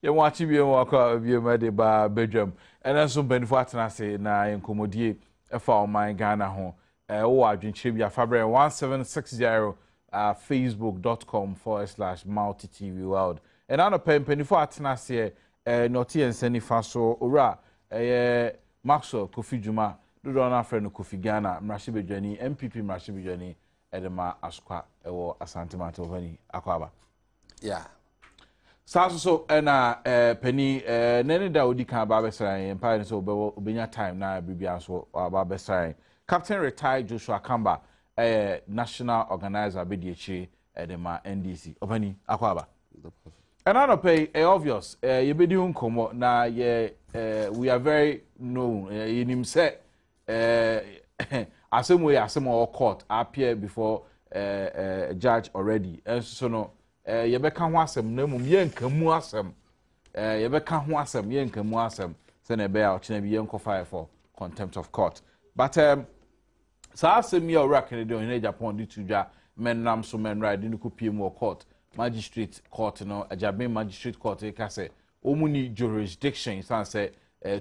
You watch be walk out be made by Badwam. And then some benefit atena say na enkomodie efa o man Ghana ho. O adwenche bia fabre 1760 facebook.com/multi-tv world. And ano penifo atena say noti enseni fa so ora Maxwell Kofi Juma do na friend Kofi Ghana mrashi bedwani MPP mrashi bedwani edema askwa ewo Asante Matobani akwaba. Yeah. So na penny nene da odi kan ba besran empire so obenya time na bibia so ba besran Captain retired Joshua Kamba national organizer be di echi edema NDC obani akwaba. And I don't pay obvious you be doing nkomo na we are very known in him say asem or court appear before a judge already so no yebeka ho asem na mum yenkamu asem yebeka ho asem yenkamu asem se na be a ochena bi yenko fire for contempt of court but sa asem ya ora kan dey in Japan di tudwa men nam so men right ni ko pie mu court magistrate court no ajabe magistrate court e ka say omuni jurisdiction san say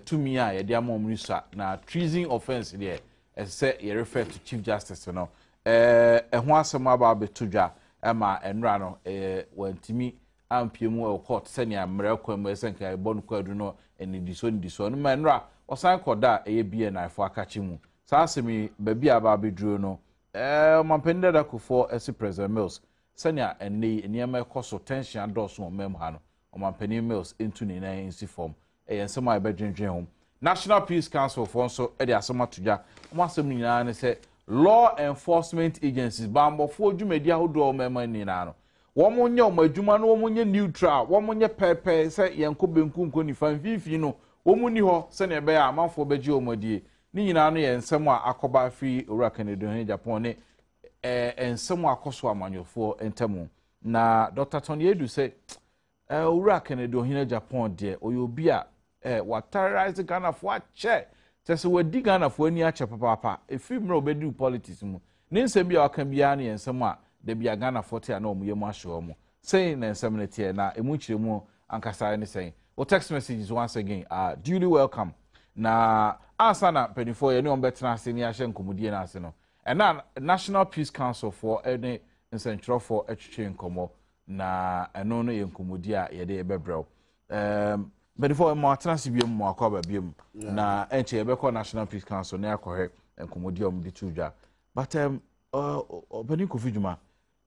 to me a ye dey amom risa na treason offense there say ye refer to chief justice no ho asem aba betudwa ama enra no wantimi ampiemu e court senia mre kwam esenka bonu kwadu no eni diso no ma enra osan koda bie na afo akachi mu sa asemi babi aba beduro no mampende da kufo esi president Mills senia eni niam ekoso tension adoso o mem ha no mampeni Mills into ni na insi form ensema e bedwendwen hom National Peace Council for so e de asema tudwa mo asem nyina ne se law enforcement agencies bambofo dwumadi ahodo mema ni na no wo monye o madwuma no wo monye neutral wo monye pepe se yenko benku nko ni fanfifi no wo muni ho se ne be ya amanfo beji o modie ni nyina no ye nsem a akoba free ora Canada Japan ne ensem akoso amanyofo entemu na Dr. Tony Edu say ora Canada Japan de oyobi a what terrorize Ghana for che tese wadi Ghana fo ani ache papa efi mra obedi politics mu ne nsem bia aka bia ne nsem a de bia Ghana fo te na omuye mu ahwe mu say na nsem ne tie na emu kiremu ankasa ne say o text messages once again are duly welcome na answer na penifo ye ne on betena ase ni ahye nkomudie na ase no and na National Peace Council for any nsentro for etwetwe nkomo na eno no ye nkomudie a ye de bebrel but before mo atransi biem mo akwaba biem na enche yebekọ National Peace Council na akọhe enkomodi om di tudwa but obani Kofi Juma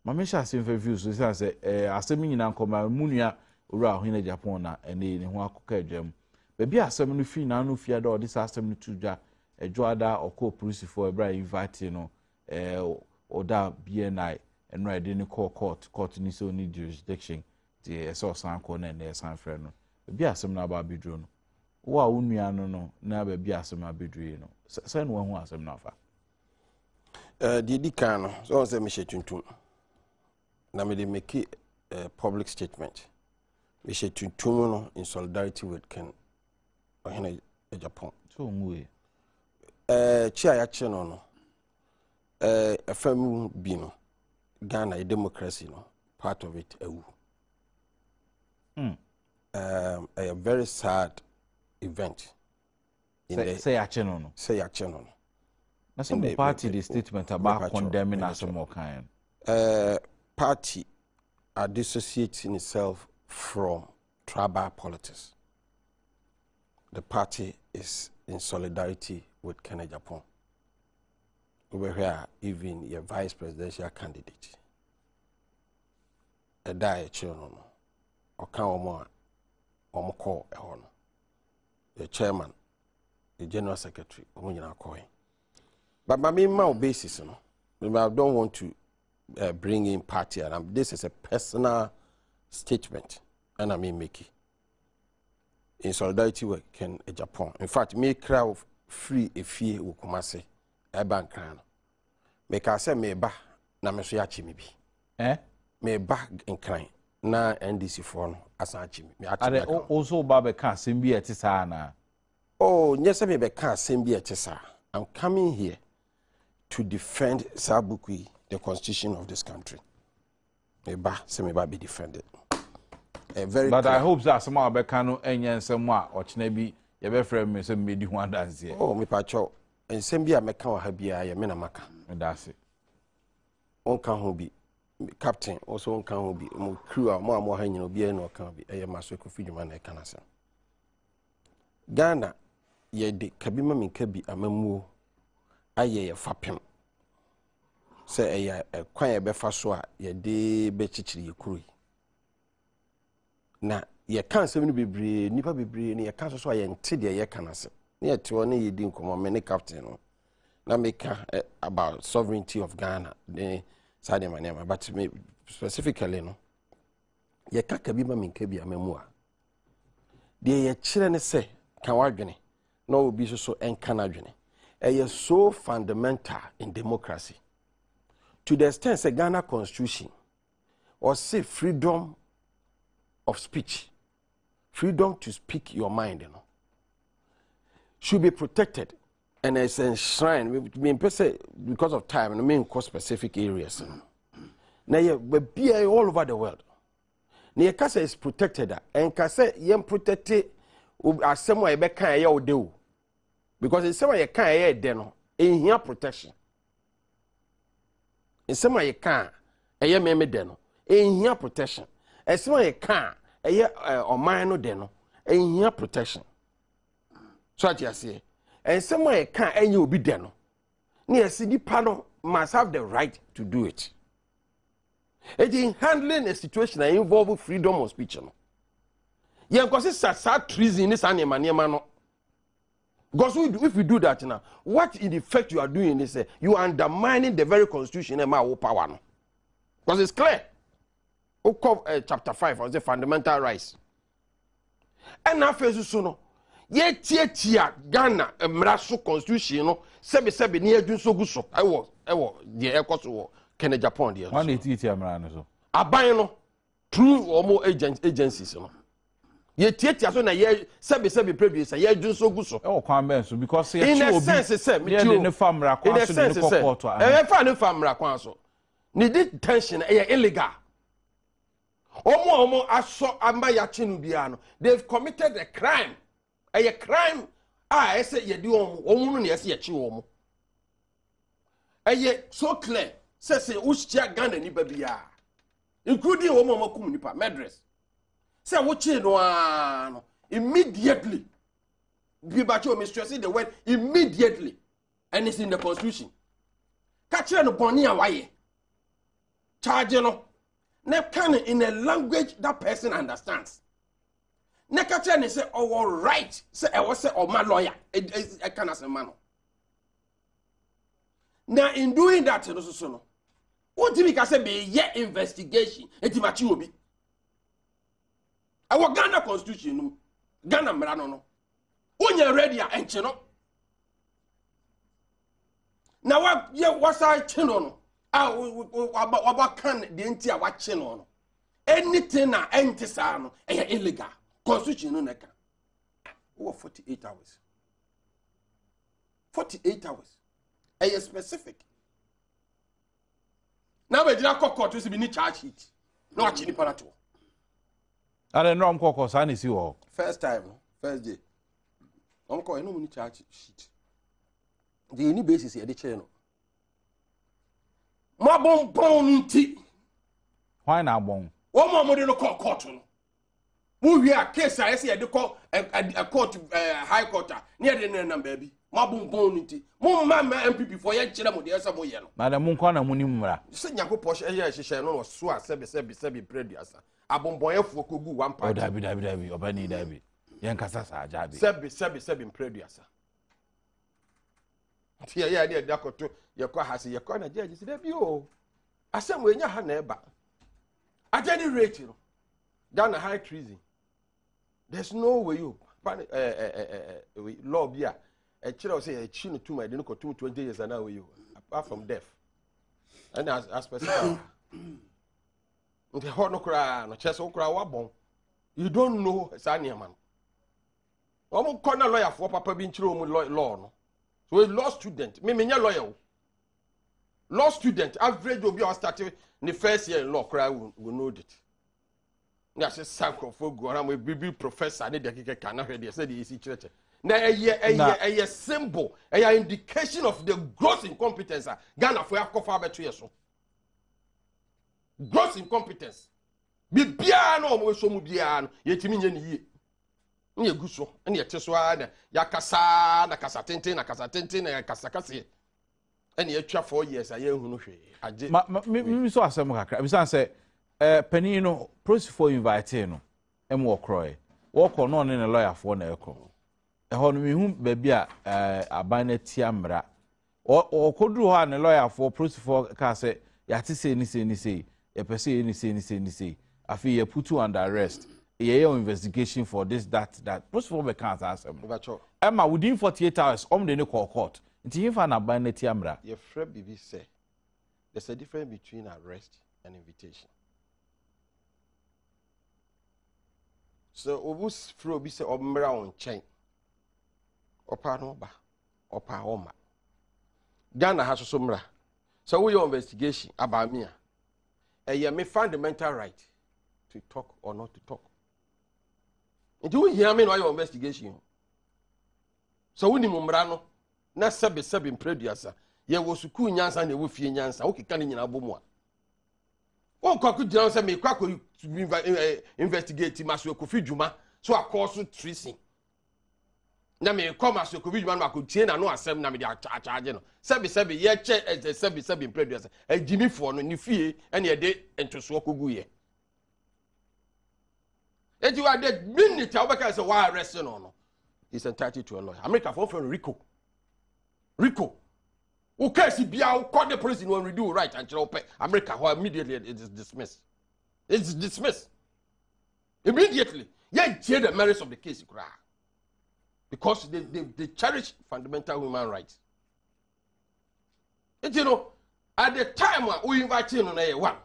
ma me sha sem views so say asem nyina nkoma munua ora ohine Japan na ene ne ho akoka adwam bebi asem no fi na no fi ada odi sa asem no tudwa edwoada okọ police for ebra invite no oda BNI enra de ne court ni so ni jurisdiction the so san ko na ne san frɛ no bi asem na ba bedro no wo a wonua no na ba bi asem abedro no say no ho asem na fa di kan no so say me hyetuntum na me dey make a public statement me hyetuntum no in solidarity with Ken ohene Japan so muwe chi aya che no afam bi no Ghana democracy no part of it ewu a very sad event say ya cheno no na some party the statement about condemning as more kind party are dissociating itself from tribal politics. The party is in solidarity with Kenya Japan. Over here even your vice presidential candidate a die children or can call the chairman, the general secretary, but my main basis, I don't want to bring in party, and this is a personal statement, and I mean make it in solidarity with Japan. In fact, me crowd free a fee will come and say, a bank crown. Make I say me ba na me so ya chi me bi. Me ba in crime. Na NDC for no asanchi me ade also ba be ka asem bi etisa na oh nyese me be ka asem bi etisa. I'm coming here to defend Sabukui, the constitution of this country. Me ba se me ba be defended. very but clear. I hope that some of Becano and some more or Chnebi, you ever frame me some made one dance here. Oh, me pacho. And same be a meka habia ya mena maka. And that's it. On can who be captain, also on can who be more crew or more hanging be no can be a master coffee man. I can say Ghana, ye de Kabima min Kabi a memu aye a fapim. Say a quiet befaswa ye de bechichi ye crew. Na ye can't say be brave, nipa be brave, ye can't so I enti ye can say. Near to one ye didn't come on many captain. Na make about sovereignty of Ghana. The side my name, but me specifically no. Ye kaka bi ma minka bi amemua. De ye chire ne se kan wadwene. No obi so enka na dwene. E so fundamental in democracy. To the extent say Ghana constitution or say freedom of speech. Freedom to speak your mind, you know, should be protected. And it's enshrined, because of time, I mean, specific areas. Now, be all over the world. Now, Kasa is protected, and Kasa, you protected as somewhere you can't do. Because in somewhere you can't do, in here protection. In somewhere you can't, you may do, in here protection. And somewhere you can't, or minor deno, in here protection. So, what you say? And somewhere can't and you be there. Near CD panel must have the right to do it. It in handling a situation that involves freedom of speech. Yeah, because it's a treason in this animal. Because if we do that now, what in effect you are doing is you are undermining the very constitution and my power. Because it's clear. Chapter 5 of the fundamental rights. And now, first, ye tia Ghana mraso constitution no sebe ne adwun so gu so ewo de ekoso Kenya Japan de one tia mra no so aban no through omo agencies no ye tia so na ye sebe produce ye adwun so gu so ewo kwan ben so because ye in chi a obi sense say me ne famra kwan so ne court e fa ne famra kwan so ne detention e illegal omo aso amba ya chinu bia no they've committed a crime. A crime, I say ye do on yes, ye chew omo. A ye so clear, says Ushia Ghana ni babia, including Omo Kumunipa, Madras. Say what you know immediately. Bibacho mistress the word immediately, and it's in the constitution. Catch no bonia why charge no, ne can in a language that person understands. Nekacha say, oh, right. Say, I was say, oh, my lawyer. I can't say, man. Now, in doing that, what do you say? Be ye investigation. It's machi obi. Our Ghana constitution, Ghana Merano, no. When you're ready, and chino. Now, what's I chino? What can the entire watching on? Anything na antisano, illegal. Constitution no neka. Over 48 hours. 48 hours. A specific. Now we did court to be charge sheet. No actually parato. I don't know I'm called Sani see all. First time, first day. Uncle, I know we charge sheet. The only basis here the channel. Ma bon tea. Why not bon? One more modern court. We are case I say they call a court high court near the number baby. Mabum bonity. Mo mama MPP for your children with the other yellow. Madam Munkwana Munimura. Send your posh she shall know swa sebi preduasa. Abon boy for kugu one part. Dabi obani dabi. Yankasa jabi. Sebi preduasa. Yeah, Dakoto, your car has your corner judge. There be oh. Asem when you have neighbor. At any rate, you know, Ghana high treason. There's no way you law be a child say a chin to my dinner 20 years and now you apart from death. And as specific the hot no cry, no chest cry wabon. You don't know Sanya man. I'm corner lawyer for Papa being true law no. So a law student, me lawyer. Law student, average will be starting in the first year in law cry will know it. na se sakrofo gu na mo bibi professor ne de keke kana hwe de se de isi church na eye symbol eye indication of the gross incompetence Ghana for yakofa beto yeso gross incompetence bibia na o mo so mu bia no yetimi nye ne yie nye gu so na ye teso na yakasa na kasa tenten na kasa tenten na kasa kase ene yatwa 4 years aye hunu hwe age mi so asem kakra bi san say panin no prosifo invite no em wo kroe wo kọ no ne lawyer for na ekọ ho no mi hu ba bia aban na tia mra o koduru ho ne lawyer for prosifo ka say ya ti say ni say ye pese ni say afi ye put you under arrest ye investigation for this that prosifo be can asem emma within 48 hours de ne call court nti hifa na aban na tia mra ye frɛ bibi say there's a difference between arrest and invitation. So obus fro bi se omra on chen opa no ba opa oma Ghana has so mra so we your investigation about me me fundamental right to talk or not to talk. Do you hear me no your investigation so we ni mumra no na sebe impreduasa ye wo suku nyansa na wo fie nyansa wo keka ni nyina bomu a won kwaku dira se me kwako investigate maso kofi djuma so akoso treason na me come aso kofi djuma no akotie na no asem na me dey charge no sebe ye che sebe impreduasa agimi fo no ni fie ene ye de entoso kogu ye eji wa de minute obeka say why arrest no is entitled to a lawyer. America for Rico who case bia who call the police when we do right and America who immediately it is dismissed. It's dismissed. Immediately. Yeah, hear the merits of the case because they cherish fundamental human rights. And you know, at the time we invite you on one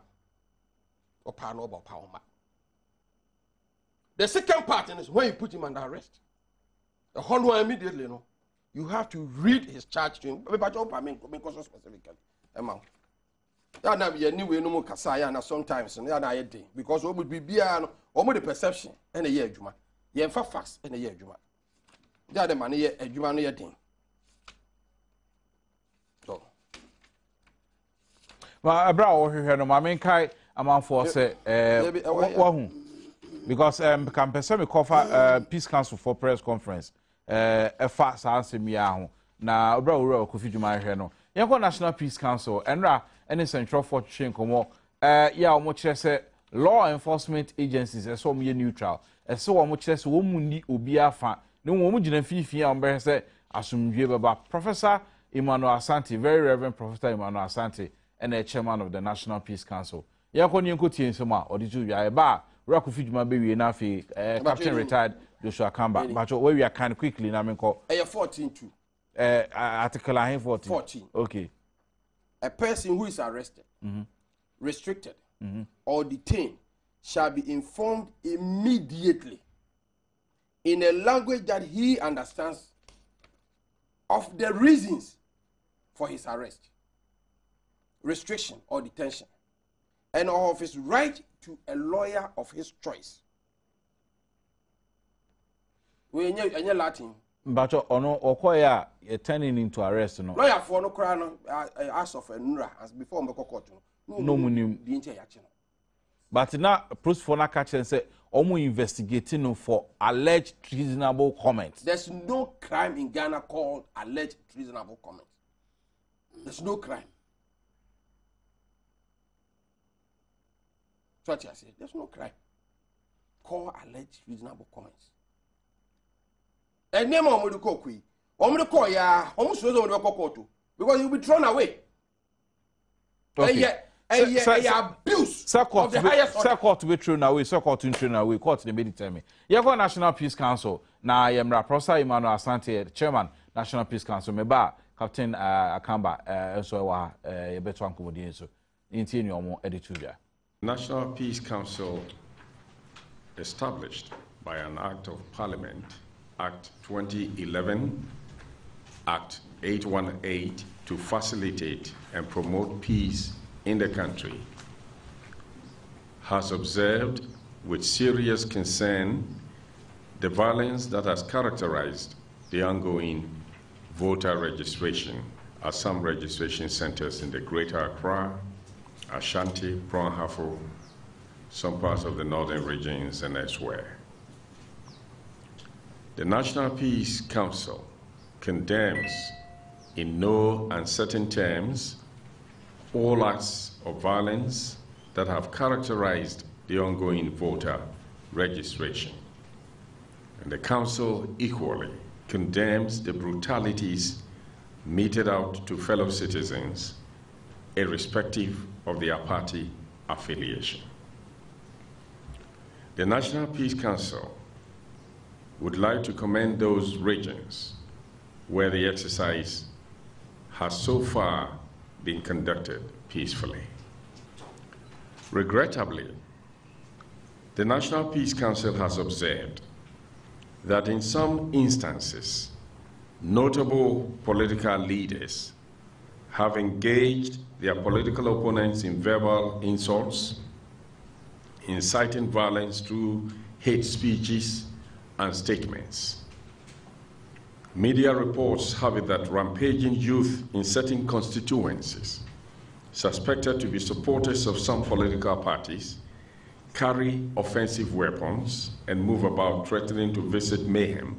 or power about power. The second part is when you put him under arrest. The whole one immediately, you have to read his charge to him. But because specifically, that now be anyway no more kasaya na sometimes na na yede because we would be bia no omo the perception and a year adwuma ye fa facts and a year adwuma that the man ye adwuma no ye den so ma abra wo hwehwe no ma men kai amanfo se wo hu because can person me cover peace council for press conference efa sa ansem ya ho na abra wo kofi dwuma hwehwe no yeko national peace council enra any central for chinkomo ya omo kire se law enforcement agencies eso omo ye neutral eso omo kire se wo mu ni obi afa ne wo mu gina fifi a ombe se asumdwe baba Professor Emmanuel Asante, very reverend Professor Emmanuel Asante and the chairman of the National Peace Council yeko ni nko tie nsema oditu ya ba Raku Fijuma be na fi captain retired Joshua Kamba but where we are kind quickly na menko 14 too article 14 okay. A person who is arrested, restricted, or detained shall be informed immediately in a language that he understands of the reasons for his arrest, restriction, or detention, and of his right to a lawyer of his choice. We are Latin. But ono okoya turning into arrest no lawyer for no cry no as of nra as before me court no munim di nche yache no but now proof for na catch and say omo investigating no for alleged treasonable comments. There's no crime in Ghana called alleged treasonable comments. There's no crime. So what I say, there's no crime called alleged treasonable comments. And name on the cook, on the call, yeah, almost was on the court because you'll be thrown away. Okay. Abuse of the highest order. Court to be thrown away, court to thrown away, court to be determined. You go National Peace Council. Now I am Professor Emmanuel Asante, Chairman, National Peace Council. Meba Captain Akamba, so you better accommodate so. In your more editorial. National Peace Council established by an Act of Parliament. Act 2011, Act 818 to facilitate and promote peace in the country, has observed with serious concern the violence that has characterized the ongoing voter registration at some registration centers in the Greater Accra, Ashanti, Pronhafo, some parts of the northern regions, and elsewhere. The National Peace Council condemns in no uncertain terms all acts of violence that have characterized the ongoing voter registration. And the Council equally condemns the brutalities meted out to fellow citizens, irrespective of their party affiliation. The National Peace Council would like to commend those regions where the exercise has so far been conducted peacefully. Regrettably, the National Peace Council has observed that in some instances, notable political leaders have engaged their political opponents in verbal insults, inciting violence through hate speeches and statements. Media reports have it that rampaging youth in certain constituencies, suspected to be supporters of some political parties, carry offensive weapons and move about threatening to visit mayhem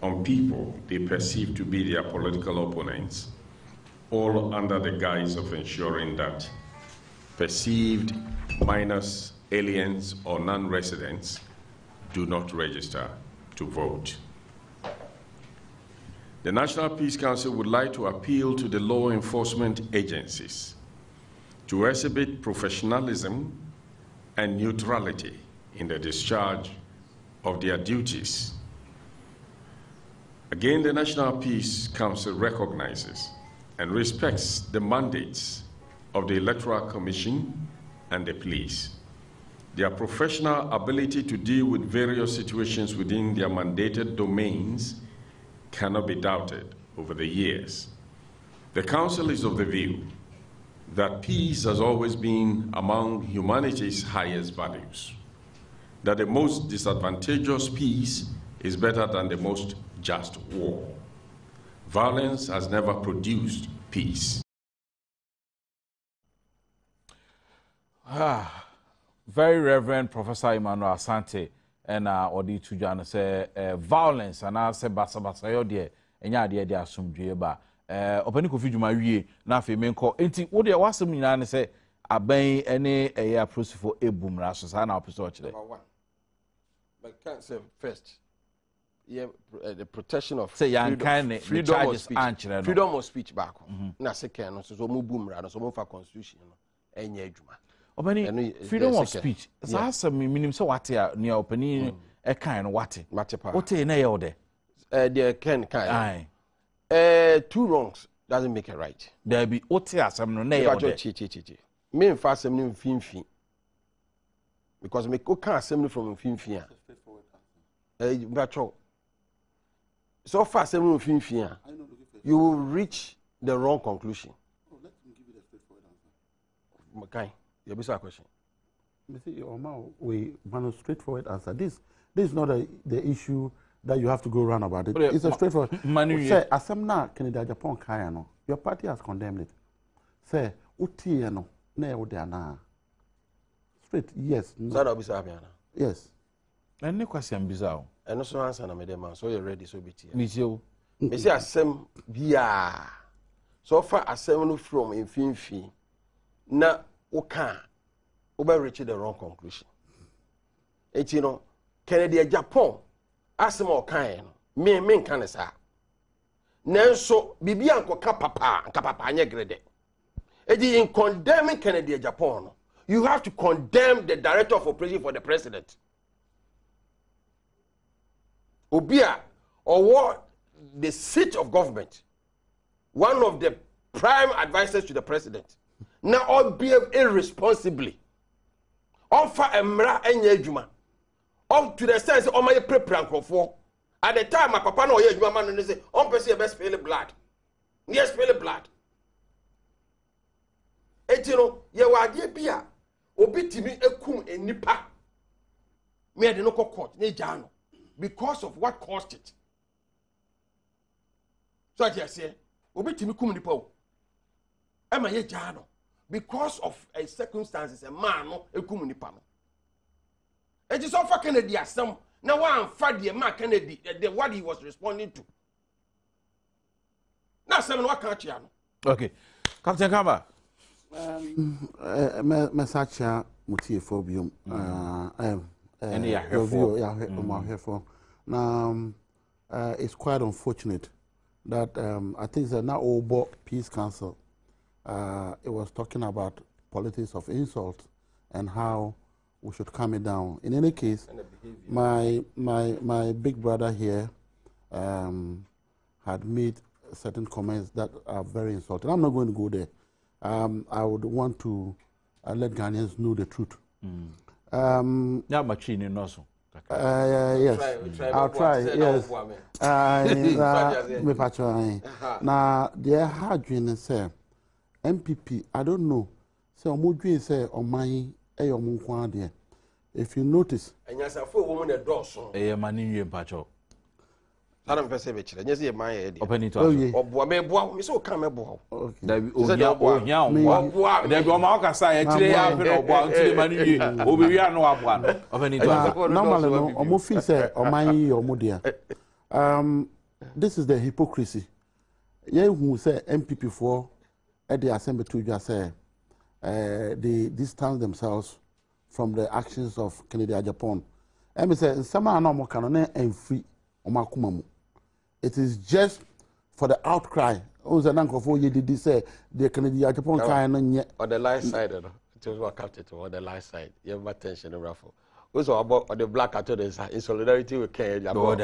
on people they perceive to be their political opponents, all under the guise of ensuring that perceived minors, aliens, or non-residents do not register to vote. The National Peace Council would like to appeal to the law enforcement agencies to exhibit professionalism and neutrality in the discharge of their duties. Again, the National Peace Council recognizes and respects the mandates of the Electoral Commission and the police. Their professional ability to deal with various situations within their mandated domains cannot be doubted over the years. The Council is of the view that peace has always been among humanity's highest values, that the most disadvantageous peace is better than the most just war. Violence has never produced peace. Very Reverend Professor Emmanuel Asante and Odi Tujana say violence and I say basa yodie enya ade de asomdwe ba opani Kofi Dwuma wie na afi menko enti wo de wasem nyina ne say aban ene eya prosifo ebumra so sa na opeso kire. Number one, but can't say first. Yeah, the protection of freedom of speech. Freedom of speech back. Na second no so mo bumra no so mo fa constitution no enya adwuma. Opani freedom of speech. Sa asem minim say wate a ne opani e kan no wate. Wote na ye ode. The can Aye. Two wrongs doesn't make a right. There be wote asem no na ye ode. Me in fast asem no mfimfi. Because me ko kan asem no from mfimfi a. Bacho. So far asem no mfimfi a. You will reach the wrong conclusion. Oh, let me give you the straightforward answer. Okay. You have a question. You see, we want a straightforward answer. This is not the issue that you have to go round about it. It's a straightforward. Say, asemna Canada Japan kayano. Your party has condemned it. Say, uti no ne udeana. Straight, yes. No. Yes. Any question bizarre. And also answer na medema. So you're ready. So be here. Me too. Me say asem bia. So far asem no from infinity. Na oka oba reach the wrong conclusion. Eti no Canada Japan asem okan no me kan sa. Nanso bibia nkoka papa anye grede. Edi in condemning Canada Japan no, you have to condemn the director of operation for the president. Obia or what the seat of government, one of the prime advisors to the president. Now all behave irresponsibly. Offer emra enye adwuma. Up to the sense of my prepare for. At the time my papa no ye adwuma man no say on person e best spill blood. Yes, spill blood. Etino ye wade bia obi timi ekum enipa Me de no court, ne jano, because of what caused it. So I just say, obi timi kum nipa o. E ma ye jano, because of circumstances, a man no e kum nipa no. E just offer Kennedy asem, na one fa de ma Kennedy, the what he was responding to. Na asem no can't you? Okay. Captain Kamba. Mesacha mutiefobium. Now, it's quite unfortunate that I think that now Obo Peace Council, it was talking about politics of insult and how we should calm it down. In any case, my big brother here had made certain comments that are very insulting. I'm not going to go there. I would want to let Ghanaians know the truth. Yes, I'll try. Yes. Now, there had been say MPP. I don't know. Say Omudwi say Omai Eyomunkwa there. If you notice, and yes, I feel woman a dawson. Mani Pacho. I don't say which. Yes, you my idea. Open it. Oh, boy, me boy, me so come boy. Okay. There be Omaka say actually happen or boy to the Mani. We are no abwan. Open it. Normally, no. Omufi say Omai Omudia. This is the hypocrisy. Ye who say MPP for at the assembly to just say they distance themselves from the actions of Kennedy Japan. And me say some are no more canon and free Omakumamu. It is just for the outcry. Who's an uncle for you did say the Kennedy Japan kind of on the light side, it was what captain on the light side. You have attention and raffle. Also about the black actors in solidarity with Kenya. No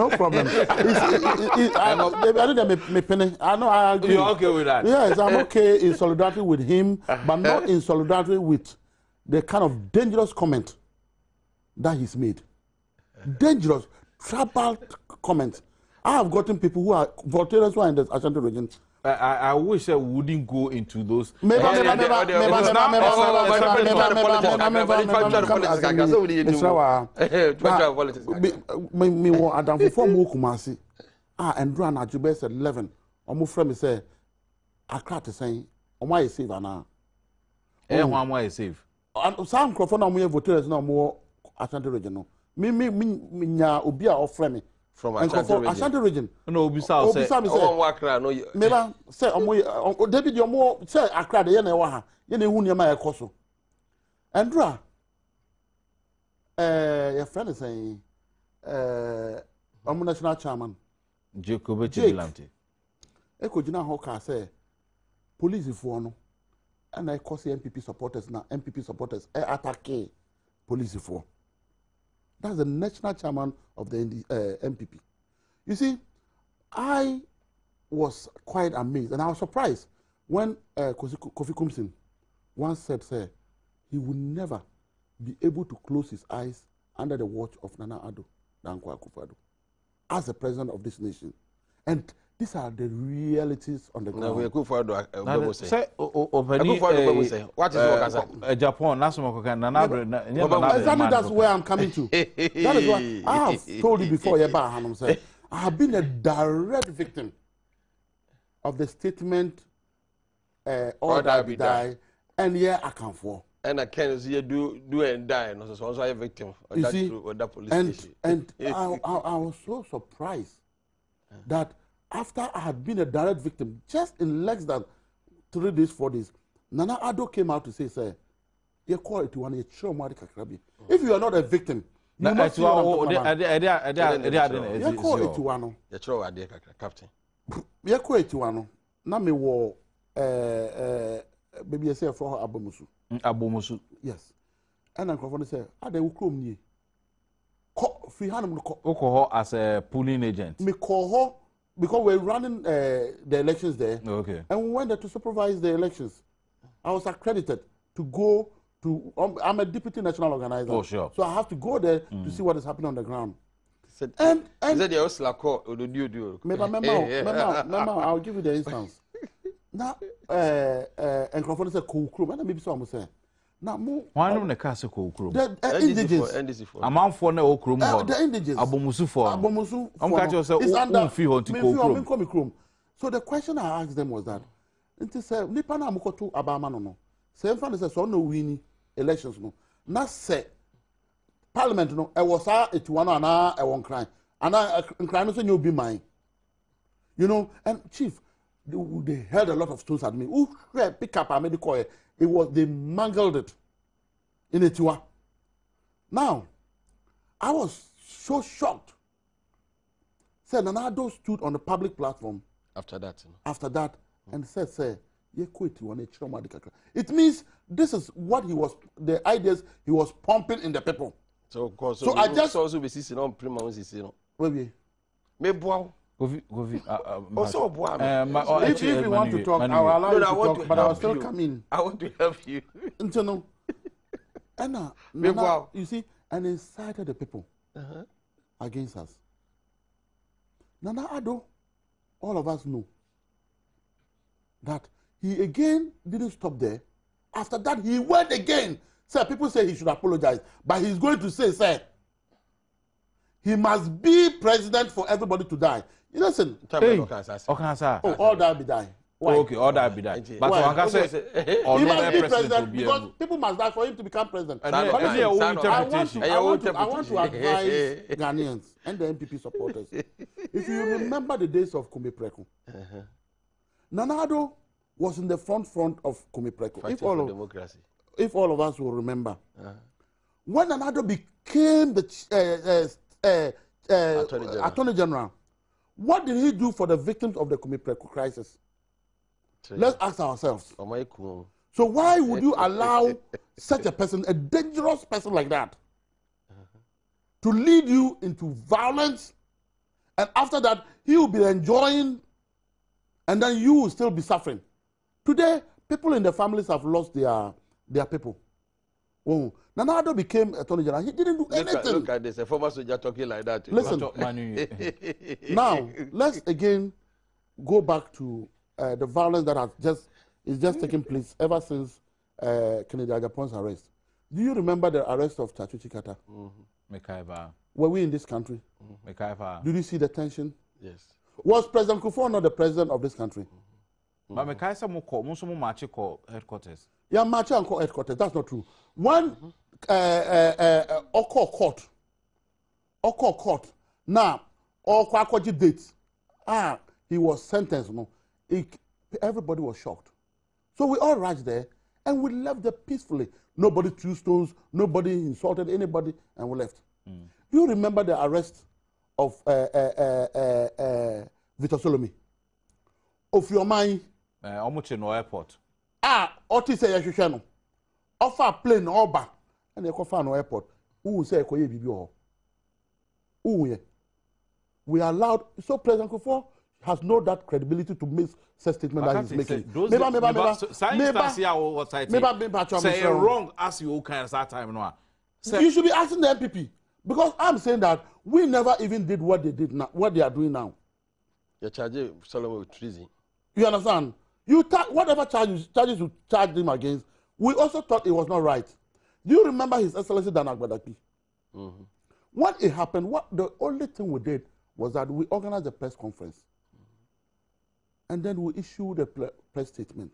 problem. I know I agree. You're okay with that? Yes, I'm okay in solidarity with him, but not in solidarity with the kind of dangerous comment that he's made. Dangerous, troubled comment. I have gotten people who are volunteers who are in the Ashanti region. I wish I wouldn't go into those. Me want Adam before mo Kumasi. And run at Jubes at 11. Omo friend me say, Accra to say, Oma is safe ana. Oma is safe. And some microphone na mo voters na mo Ashanti region. Me nya obi a ofre me. From Ashanti region. No, Obisa say. Wakra no. Meba say omo David omo say Accra de ye na e wa ha. Ye na hu niam e koso. Andra your friend is saying omo national chairman Jacob Vigilante. E ko gina ho ka say police for no and I cause MPP supporters now MPP supporters attack police for. That's the national chairman of the MPP. You see, I was quite amazed and I was surprised when Kofi Kumsin once said, "Sir, he would never be able to close his eyes under the watch of Nana Addo Dankwa Akufo-Addo as the president of this nation." And these are the realities on the ground. No, Akufo-Addo say, what is Japan? Exactly, that's where I'm coming to. That is what I have told you before. I have been a direct victim of the statement, all that we die, and yeah, I can fall. And I can't see you do and die, and also a victim of that police station. And I was so surprised that after I had been a direct victim, just in less than 3 days, 4 days, Nana Addo came out to say, "Sir, you call it one, you if you are not a victim, you must call it one. Captain. You call it one. Now me war baby say for Abomusu. Abomusu. Yes. And I'm going to say, "I they will come near." Free hand call her as a polling agent. Me call her because we're running the elections there. Okay. And we went there to supervise the elections. I was accredited to go to. I'm a deputy national organizer. Oh, sure. So I have to go there to see what is happening on the ground. And said you also like do. I'll give you the instance. Now, and Crawford said, "Cool crew." And maybe so I'm saying, Now, more. Why don't the castle call? The indigenous. A man for no chrome. The indigenous. Abomusu for. I'm catch yourself. It's under fee on to chrome. So the question I asked them was that, "It is a nipa na amuko to abama no. Say in fact, so no winning elections no. Na say Parliament no. I was it one and I won't cry. And I cry no so you be mine. You know, and chief, they held a lot of stones at me. Ooh, pick up a medical. It was they mangled it in Etiwa. Now, I was so shocked. Said Nanado stood on the public platform after that. And said, "Say, you quit you want to." It means this is what he was, the ideas he was pumping in the people. So I just also be sitting on Prima's, you know. Maybe. If you want to talk, I will allow you to talk, but I will still come in. I want to help you. And you see, and incited the people against us. Nana Addo, all of us know that he again didn't stop there. After that, he went again. Sir, people say he should apologize, but he's going to say, sir, he must be president for everybody to die. You listen. All that be die. Why? Okay, all that be die. But one can say, he must be president because people must die for him to become president. I want to advise Ghanaians and the MPP supporters. If you remember the days of Kume Preku, Nana Addo was in the front of Kume Preku. If all of us will remember, when Nana Addo became the Attorney General, what did he do for the victims of the Kume Preku crisis? Let's ask ourselves. So why would you allow such a person, a dangerous person like that, to lead you into violence, and after that he will be enjoying, and then you will still be suffering? Today, people in the families have lost their people. Oh, Nana Addo became Attorney General. He didn't do anything. Look at this, a former soldier talking like that. Listen, now let's again go back to the violence that is just taking place ever since Kennedy Ajapon's arrest. Do you remember the arrest of Chachuchi Kata? Were we in this country? Did you see the tension? Yes. Was President Kufuor not the president of this country? But headquarters. Yeah, march and call headquarters. That's not true. When Oko court, now Oko date, he was sentenced. No, everybody was shocked. So we all rushed there and we left there peacefully. Nobody threw stones, nobody insulted anybody, and we left. Do you remember the arrest of Victor Solomon? Of your mind? No airport. Otis say Yashano. Offer plane over and they go no airport. Who say Koye Bibi? Who we allowed, so President Kufuor has no that credibility to make such statement that he's making. Say wrong as you can that time no. You should be asking the MPP, because I'm saying that we never even did what they did now, what they are doing now. You're charging Solomon with treason. You understand? Whatever charges you charged him against, we also thought it was not right. Do you remember His Excellency Dan Agbadapi? When it happened, the only thing we did was that we organized a press conference. And then we issued a press statement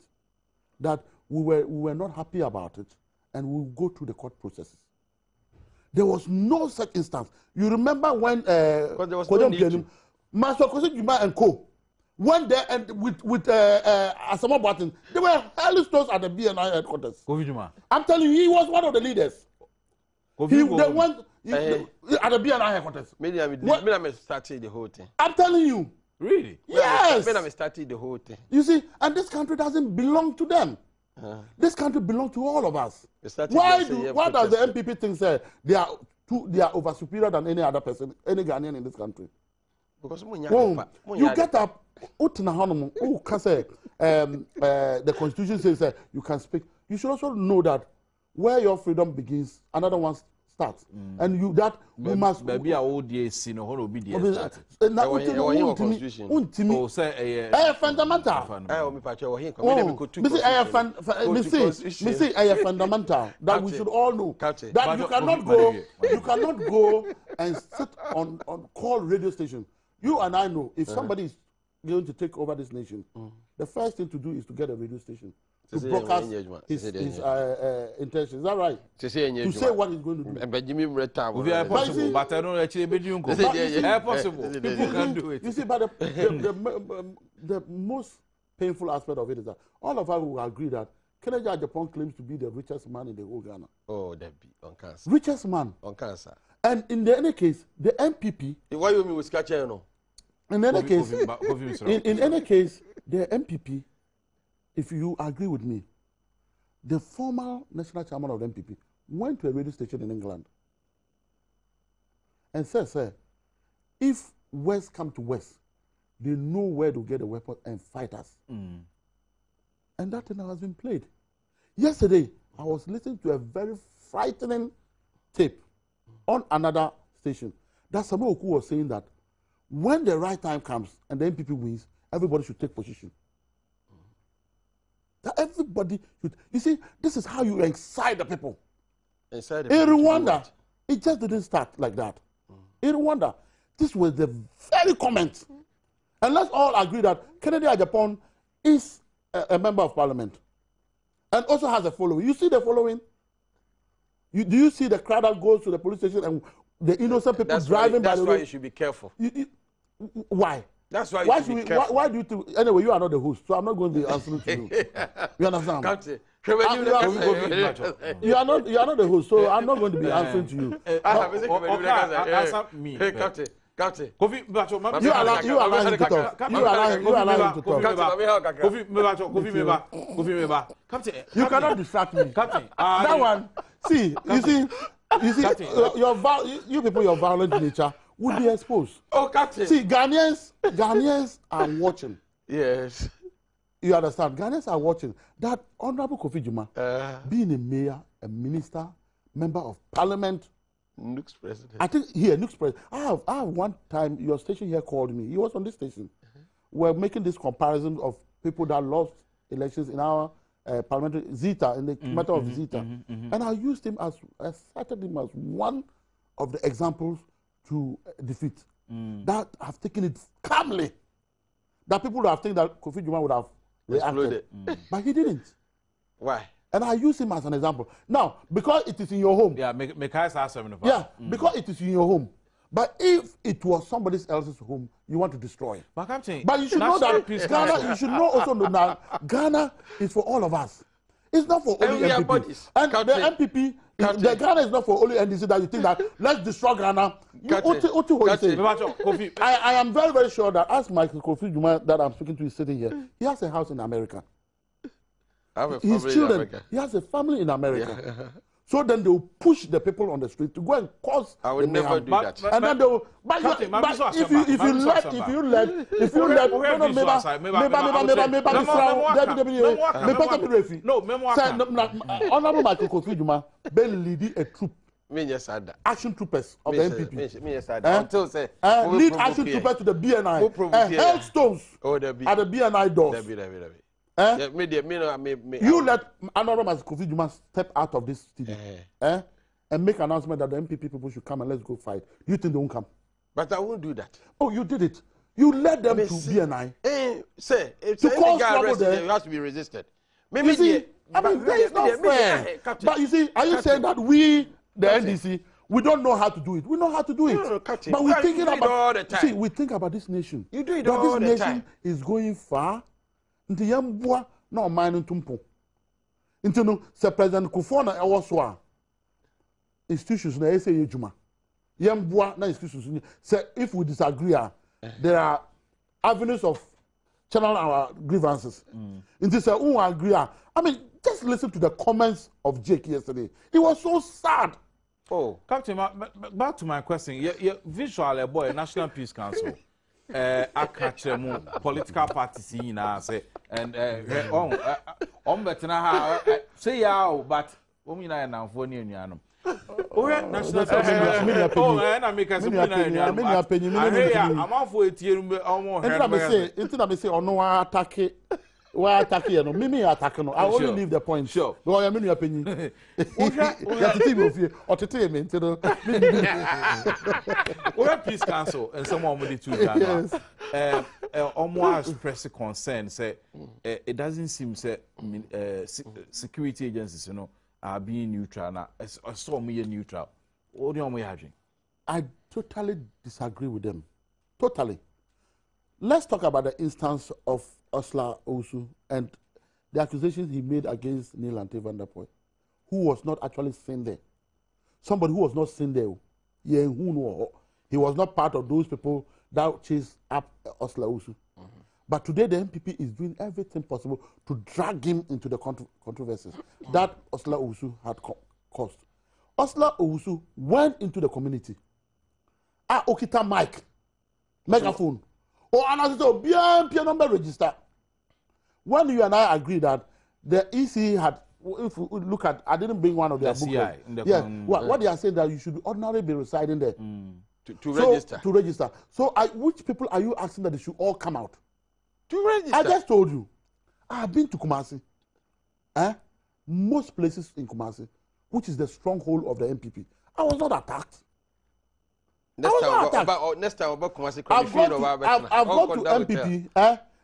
that we were not happy about it, and we will go through the court processes. There was no such instance. You remember when Master Kosi Juma and Co. went there and with Asama Boatin, they were highly stones at the BNI headquarters. I'm telling you, he was one of the leaders. They went at the BNI headquarters. Maybe I started the whole thing. I'm telling you. Really? Yes. Maybe I started the whole thing. You see, and this country doesn't belong to them. This country belongs to all of us. Why does the MPP think they are over superior than any other person, any Ghanaian in this country? Because you get up, the Constitution says you can speak. You should also know that where your freedom begins, another one start. And you that you must. Maybe I would see no one be start. Oh, say fundamental. Fundamental that we should all know that you cannot go and sit on call radio station. You and I know if somebody is going to take over this nation, the first thing to do is to get a radio station to broadcast his intentions. Is that right? To say what he's going to do. Possible, but I don't actually be doing possible. People can do it. You see, but the most painful aspect of it is that all of us will agree that Kennedy Japan claims to be the richest man in the whole Ghana. Oh, that be on cancer. Richest man. On cancer. And in any case, the MPP. Why you mean with scratcher, no? In any case, in any case, the MPP, if you agree with me, the former national chairman of the MPP went to a radio station in England and said, sir, if West come to West, they know where to get a weapon and fight us. And that thing has been played. Yesterday, I was listening to a very frightening tape on another station that Samuel Oku was saying that when the right time comes and the MPP wins, everybody should take position. That everybody should. You see, this is how you excite the people. In Rwanda, it just didn't start like that. In Rwanda, this was the very comment. And let's all agree that Kennedy Japan is a member of parliament and also has a following. You see the following? Do you see the crowd that goes to the police station and the innocent people driving by the road? That's why you should be careful. Why? That's why you should be careful. Why do you think? Anyway, you are not the host, so I'm not going to be answering to you. You understand? You are not the host, so I'm not going to be answering to you. Answer me. Captain. Kofi, you allow him to talk. You allow him to talk. Kofi, Captain. You cannot distract me. Captain. That one. See, you see, you people, your violent nature would be exposed. Oh, Captain. See, Ghanaians are watching. Yes. You understand? Ghanaians are watching. That Honorable Kofi Juma, being a mayor, a minister, member of parliament, Nook's president. I think here, Nook's president. I have one time, your station here called me. He was on this station. We're making this comparison of people that lost elections in our parliamentary Zita, in the matter of Zita. And I used him I cited him as one of the examples to defeat. That have taken it calmly. That people would have think that Kofi Juma would have reacted. But he didn't. Why? And I use him as an example. Now, because it is in your home. Yeah, make I say something about. Yeah, because it is in your home. But if it was somebody else's home, you want to destroy it. But you should know that Ghana, you should also know that Ghana is for all of us. It's not for only MPP. And the MPP, the Ghana is not for only NDC that you think that let's destroy Ghana. I am very, very sure that as Michael Kofi Juma that I'm speaking to is sitting here, he has a house in America. His children, he has a family in America. Yeah. So then they will push the people on the street to go and cause. I would never do that. And then they will. But if you let, Honorable Michael Kofi Juma, be leading a troop. Action troopers of the MPP. Until say lead action troopers to the BNI. Hailstones at the BNI doors. You let Honorable Kofi Juma step out of this studio and make an announcement that the MPP people should come and let's go fight. You think they won't come? But I won't do that. Oh, you did it. You led them to BNI. Say, if any guy arrested there, you have to be resisted. You see, I mean, that is not fair. But you see, are you saying that we, the NDC, we don't know how to do it? We know how to do it. No, but we're thinking about all the time. See, we think about this nation. You do it all the time. This nation is going far. Nti yambua na oman ntumpo nti no se president Kufuor na ewo so a institutions na say ejuma yambua na institutions say if we disagree there are avenues of channel our grievances nti say who agree I mean just listen to the comments of Jake yesterday. It was so sad. Oh, Captain, back to my question. You visual boy National Peace Council. Political parties in say and on better say but women are now for Oh, national oh, and I make us I'm out for it here. Until I say, oh no, attack it. Why attack you? No, me attack no. I only leave the point. Sure. Because I mean your opinion. That's the team of you. Or to tell me, we're peace council and someone with the two. Yes. Almost express concern. Say it doesn't seem say security agencies, you know, are being neutral now. I saw me neutral. What do you want me having? I totally disagree with them. Totally. Let's talk about the instance of Osla Osu and the accusations he made against Neil and Van der Poel, who was not actually seen there. Somebody who was not seen there. Yeah, he was not part of those people that chased up Osla Osu. But today the MPP is doing everything possible to drag him into the controversies that Osla Osu had caused. Osla Osu went into the community. Okita mic, megaphone. Or another bien number register. When you and I agree that the EC had, if we look at, I didn't bring one of their booklets. Yeah, what they are saying that you should ordinarily be residing there to register. To register. So, which people are you asking that they should all come out to register? I just told you, I have been to Kumasi. Most places in Kumasi, which is the stronghold of the MPP, I was not attacked. Next time, about Kumasi, I've gone to MPP,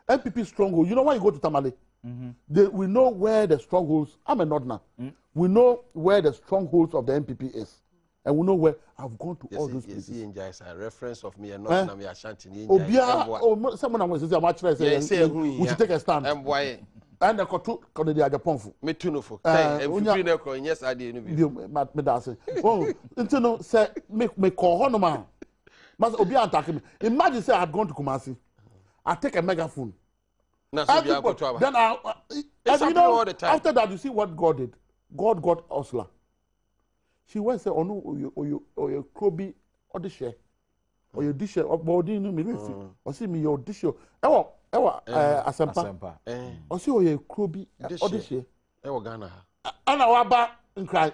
MPP stronghold. You know when you go to Tamale, we know where the strongholds. I'm a Northerner. We know where the strongholds of the MPP is, and we know where I've gone to all those places. Yes, a reference of me and Northerner, me Ashanti. Someone I was saying, I'm actually we should take a stand. And the kotu the Japan. Me too no for. Yes, I did. Me that's it. Oh, until no say me call honoma. Mas obi attack me. Imagine say I had gone to Kumasi. I take a megaphone. Then you know, after that you see what God did. God got Osla. She went say, oh no, or your Krobi or the share. Or your dish or body no me. Or see me your dish. Asempa. Or see your Krobi or the share. Ghana. And I waba and cry.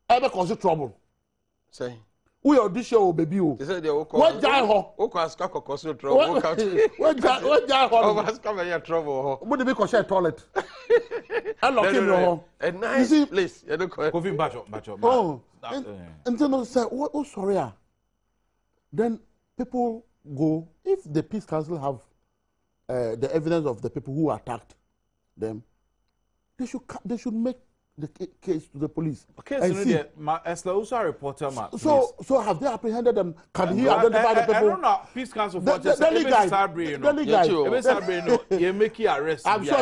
Ever cause trouble. Say. We are this show, baby. What die ho? Ask cause trouble. What die ho? Ask come trouble. What the make share toilet? I lock him ho. A nice place. You know, Kofi Bacho. Oh. And then say, oh sorry. Then people go, if the Peace Council have the evidence of the people who attacked them, they should make the case to the police. Okay, so Esla also a reporter, man. So have they apprehended them? Can he identify the people? I don't know. Peace Council for just you make arrest. I'm sure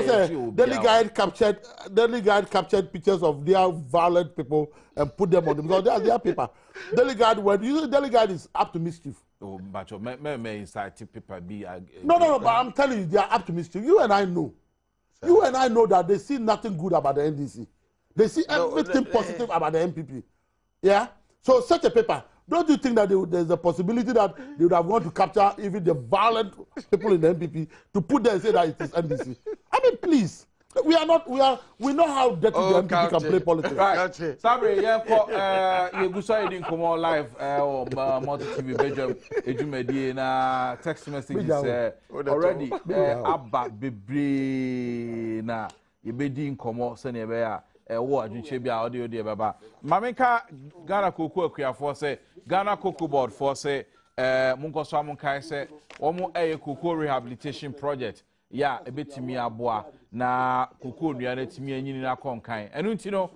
the guide captured pictures of their violent people and put them on them because they are their paper. Delegate, when you delegate is up to mischief. Oh, but may inside paper be no, but I'm telling you, they are up to mischief. You and I know. You and I know that they see nothing good about the NDC. They see everything positive about the MPP. Yeah? So such a paper, don't you think that there's a possibility that they would have gone to capture even the violent people in the MPP to put there and say that it is NDC? I mean, please. We know how dirty the MPP can play politics. Right. Sabri, you go say you come on live on Multi TV Badwam ejumedi na text messages already abba bebre na yebedi nkomo se ne be ya wo adwuche bia audio de baba mameka Ghana Cocoa Akuafo say Ghana Cocoa Board for say munkoso amunkai say omo cocoa rehabilitation project ya ebetimi aboa na cocoa nua na timi anyini na konkan enu nti no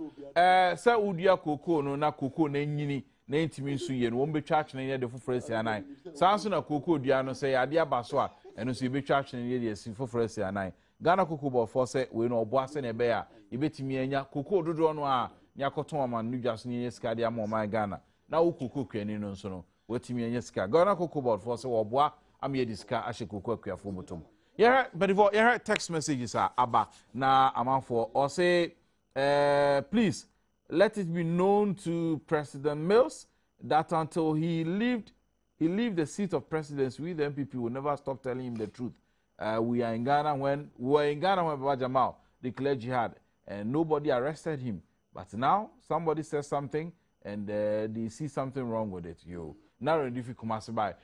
say udua cocoa no na cocoa na anyini na ntimi nso ye no betwa achene ye de foforo sia nan sanso na cocoa dua no say ade abaso a enu so betwa achene ye de si foforo sia nan Ghana Cocoa Board for say we no obo ase na be ya ebetimi anya cocoa dodo no a nya koton ama nudwa so nye sika de ama man Ghana na wo cocoa kwani no nso no wetimi anya sika Ghana Cocoa Board for say obo am ye disika ashe cocoa akuafo botom. Yeah, but if you heard text messages are abba na amanfo or say please let it be known to President Mills that until he leave the seat of presidency, we the MPP will never stop telling him the truth. We were in Ghana when Baba Jamal declared jihad and nobody arrested him. But now somebody says something and they see something wrong with it. You now if you come as by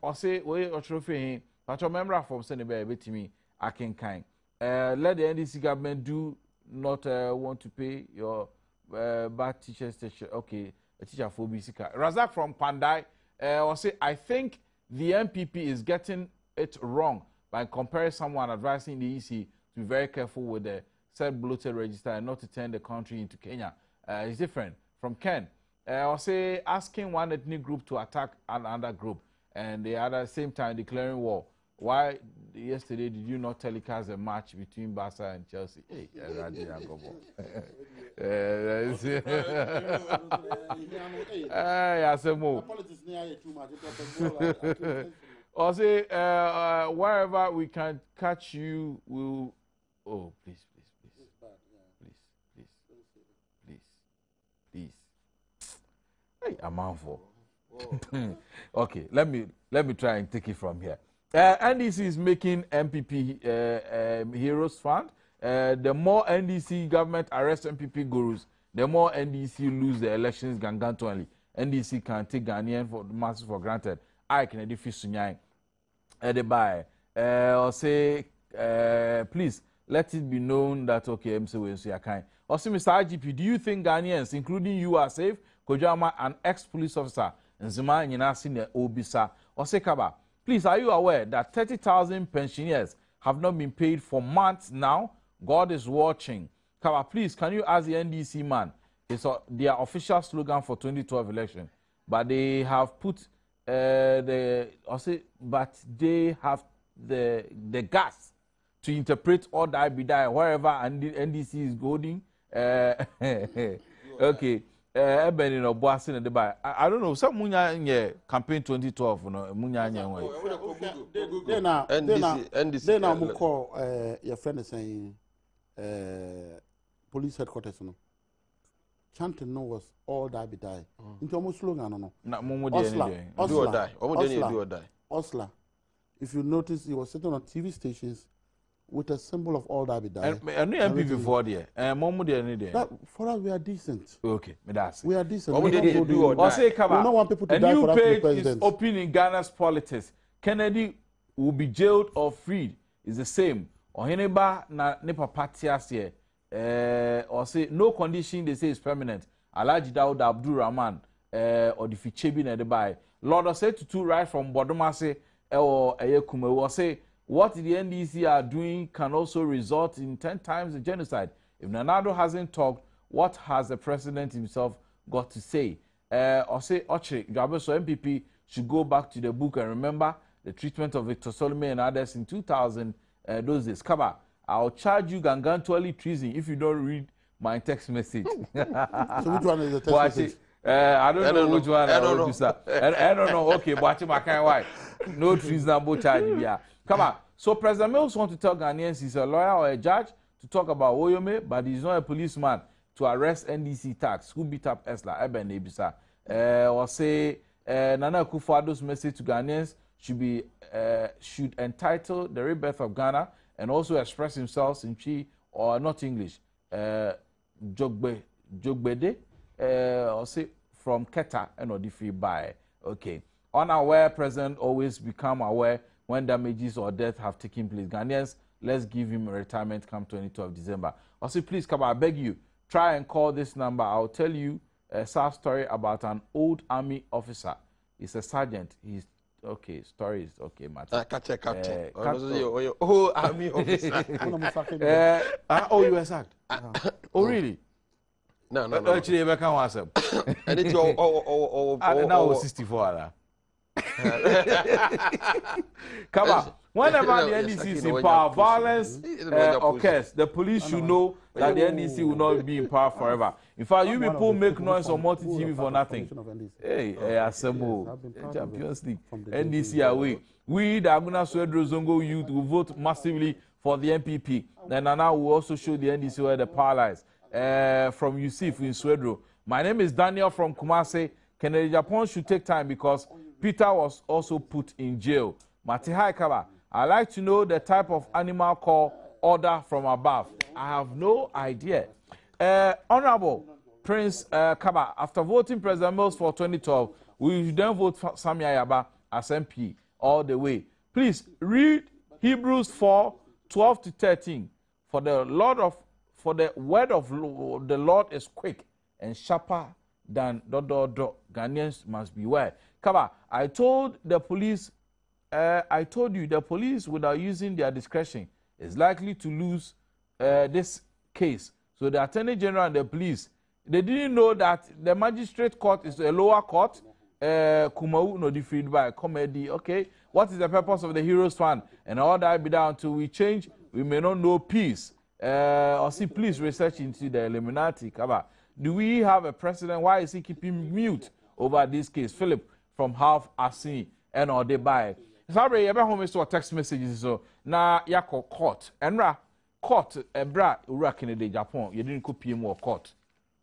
or say we or trophy but remember from sending baby to me I can kind let the NDC government do not want to pay your bad teachers okay a teacher for BC Razak from Pandai or say I think the MPP is getting it wrong by comparing someone advising the EC to be very careful with the said bloated register and not to turn the country into Kenya. It's different from Ken. Or say asking one ethnic group to attack another group and they at the same time declaring war. Why yesterday did you not telecast a match between Barca and Chelsea? Hey, or say wherever we can catch you, we'll. Oh, please. Hey, I'm on for. Okay, let me try and take it from here. NDC is making MPP heroes fund. The more NDC government arrest MPP gurus, the more NDC lose the elections gangantually. NDC can take Ghanaian for the masses for granted. I can edify Sunyai. Or say, please let it be known that okay, I'm so kind. Or say, Mr. IGP, do you think Ghanaians, including you, are safe? Kojama, an ex-police officer, and Zuma Yinasi Obisa. Or say, Kaba, please, are you aware that 30,000 pensioners have not been paid for months now? God is watching. Kaba, please, can you ask the NDC man? It's their official slogan for 2012 election, but they have put but they have the gas to interpret or die be die wherever and the NDC is going. Okay. I don't know. Some munya campaign 2012. No, munya then I'm call your friend is saying police headquarters. No, chanting no was all die be die. Into almost slogan no. Not more do or die. Do or die. Osla. If you notice, he was sitting on TV stations with a symbol of all that be done. And MP before there. For us, we are decent. Okay, that's we are decent. We don't do or say, we don't want people to die for us to be president. A new page is open in Ghana's politics. Kennedy will be jailed or freed. Is the same. Or anybody na nipa patias here. Or say no condition they say is permanent. Alhaji Daud Abdul Rahman or the Fichebi na debai. Lord or say to right from Bodomase or Ayekume or say. What the NDC are doing can also result in 10 times the genocide. If Nanado hasn't talked, what has the president himself got to say? Or say, Oche, Jabeso MPP should go back to the book and remember the treatment of Victor Solomon and others in 2000. Those days. Kaba, I'll charge you gangantually treason if you don't read my text message. So which one is the text message? I don't know which one I don't know. I don't know. Okay, but I can't why. No treasonable charge. Yeah. Come on. So President Mills wants to tell Ghanaians he's a lawyer or a judge to talk about Oyome, but he's not a policeman to arrest NDC tax. Who beat up Esla? Eben Ebisa. Or say Nana Akufo-Addo's message to Ghanaians should entitle the rebirth of Ghana and also express himself in Chi or not English. Jogbede. Or say from Keta and Odifi by. Okay. Unaware president always become aware when damages or death have taken place. Ghanaians, let's give him a retirement come 22nd December. Also, please come, I beg you, try and call this number. I'll tell you a sad story about an old army officer. He's a sergeant. He's okay. Story is okay, Martin. Captain. Old army officer. Oh, you were sacked. Oh, really? No. Actually, I can't answer. And it's now 64. Come on. Whenever the NDC is in power, violence occurs. The police should know that the NDC will not be in power forever. In fact, you people make noise on multi-TV for nothing. Hey, assemble. Champions League. NDC away. We, the Aguna Swedro Zongo youth, will vote massively for the MPP. Then Nana will also show the NDC where the power lies. From Yusuf in Swedro. My name is Daniel from Kumasi. Kennedy Japan should take time because Peter was also put in jail. Matihai Kaba, I'd like to know the type of animal called order from above. I have no idea. Honorable, Prince Kaba, after voting President Mills for 2012, we should then vote for Samia Yaba as MP all the way. Please read Hebrews 4:12 to 13. For the word of the Lord is quick and sharper than ... Ghanaians must beware. Kaba, I told you the police, without using their discretion, is likely to lose this case. So the Attorney General and the police, they didn't know that the magistrate court is a lower court. Kumau no defeated by comedy. Okay, what is the purpose of the Heroes Fund? And all that be down until we change, we may not know peace. Or see, please research into the Illuminati. Kaba, do we have a precedent? Why is he keeping mute over this case? Philip from Half Asi and or they buy. Sorry, you home is to text messages so na yako court. Enra court ebra ura Kennedy Japan. You didn't copy more court.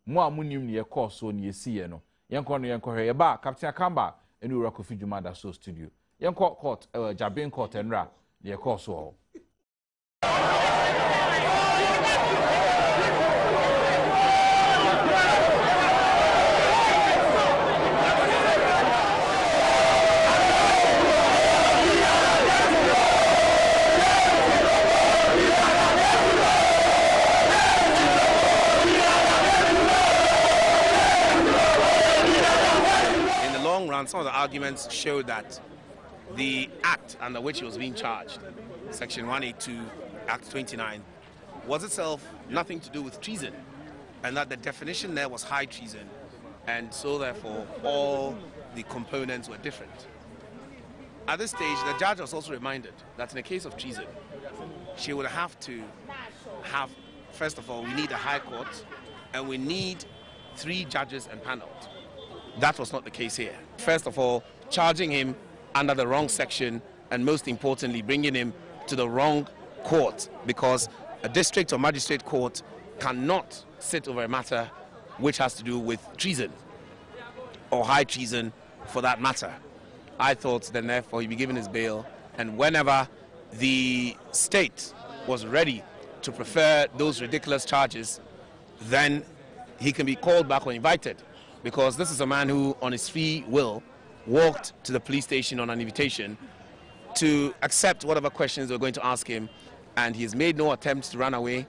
Mo amunim ne course so ne see no. Yenko no yenko he ba Captain Kamba enu ura Kofi Jumada so studio. Yenko court Jabin court enra ne course so. Some of the arguments show that the act under which he was being charged, Section 182, Act 29, was itself nothing to do with treason, and that the definition there was high treason, and so therefore all the components were different. At this stage, the judge was also reminded that in the case of treason, she would have to have, first of all, we need a high court, and we need 3 judges empaneled. That was not the case here. First of all, charging him under the wrong section, and most importantly, bringing him to the wrong court, because a district or magistrate court cannot sit over a matter which has to do with treason, or high treason for that matter. I thought then therefore he'd be given his bail, and whenever the state was ready to prefer those ridiculous charges, then he can be called back or invited. Because this is a man who, on his free will, walked to the police station on an invitation to accept whatever questions they were going to ask him, and he has made no attempt to run away.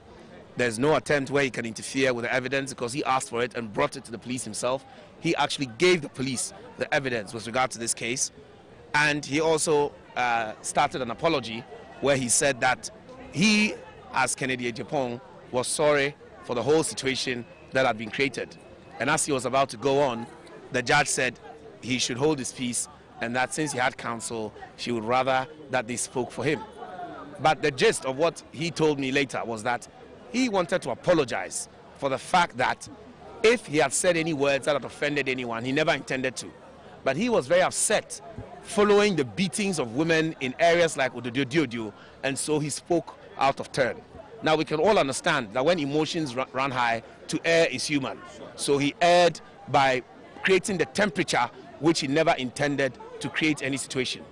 There's no attempt where he can interfere with the evidence because he asked for it and brought it to the police himself. He actually gave the police the evidence with regard to this case, and he also started an apology where he said that he, as Kennedy Japan, was sorry for the whole situation that had been created. And as he was about to go on, the judge said he should hold his peace, and that since he had counsel, she would rather that they spoke for him. But the gist of what he told me later was that he wanted to apologize for the fact that if he had said any words that had offended anyone, he never intended to. But he was very upset following the beatings of women in areas like Ododio, and so he spoke out of turn. Now we can all understand that when emotions run high, to err is human. So he erred by creating the temperature which he never intended to create any situation.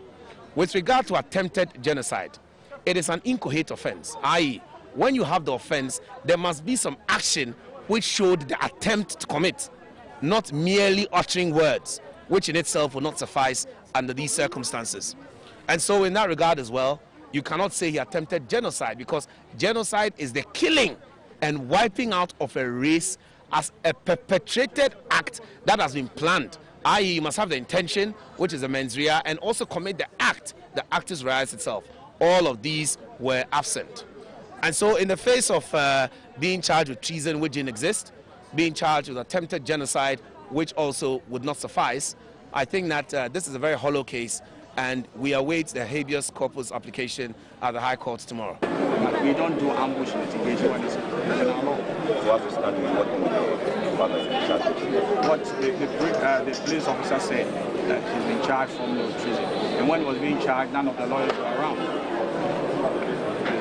With regard to attempted genocide, it is an inchoate offense, i.e., when you have the offense, there must be some action which showed the attempt to commit, not merely uttering words, which in itself will not suffice under these circumstances. And so in that regard as well, you cannot say he attempted genocide, because genocide is the killing and wiping out of a race as a perpetrated act that has been planned. I.e., you must have the intention, which is a mens rea, and also commit the actus reus itself. All of these were absent. And so in the face of being charged with treason, which didn't exist, being charged with attempted genocide, which also would not suffice, I think that this is a very hollow case, and we await the habeas corpus application at the High Court tomorrow. But we don't do ambush litigation when it's criminal law. So what's the standing working with the father in charge? What the police officer said, that he's been charged for treason. And when he was being charged, none of the lawyers were around.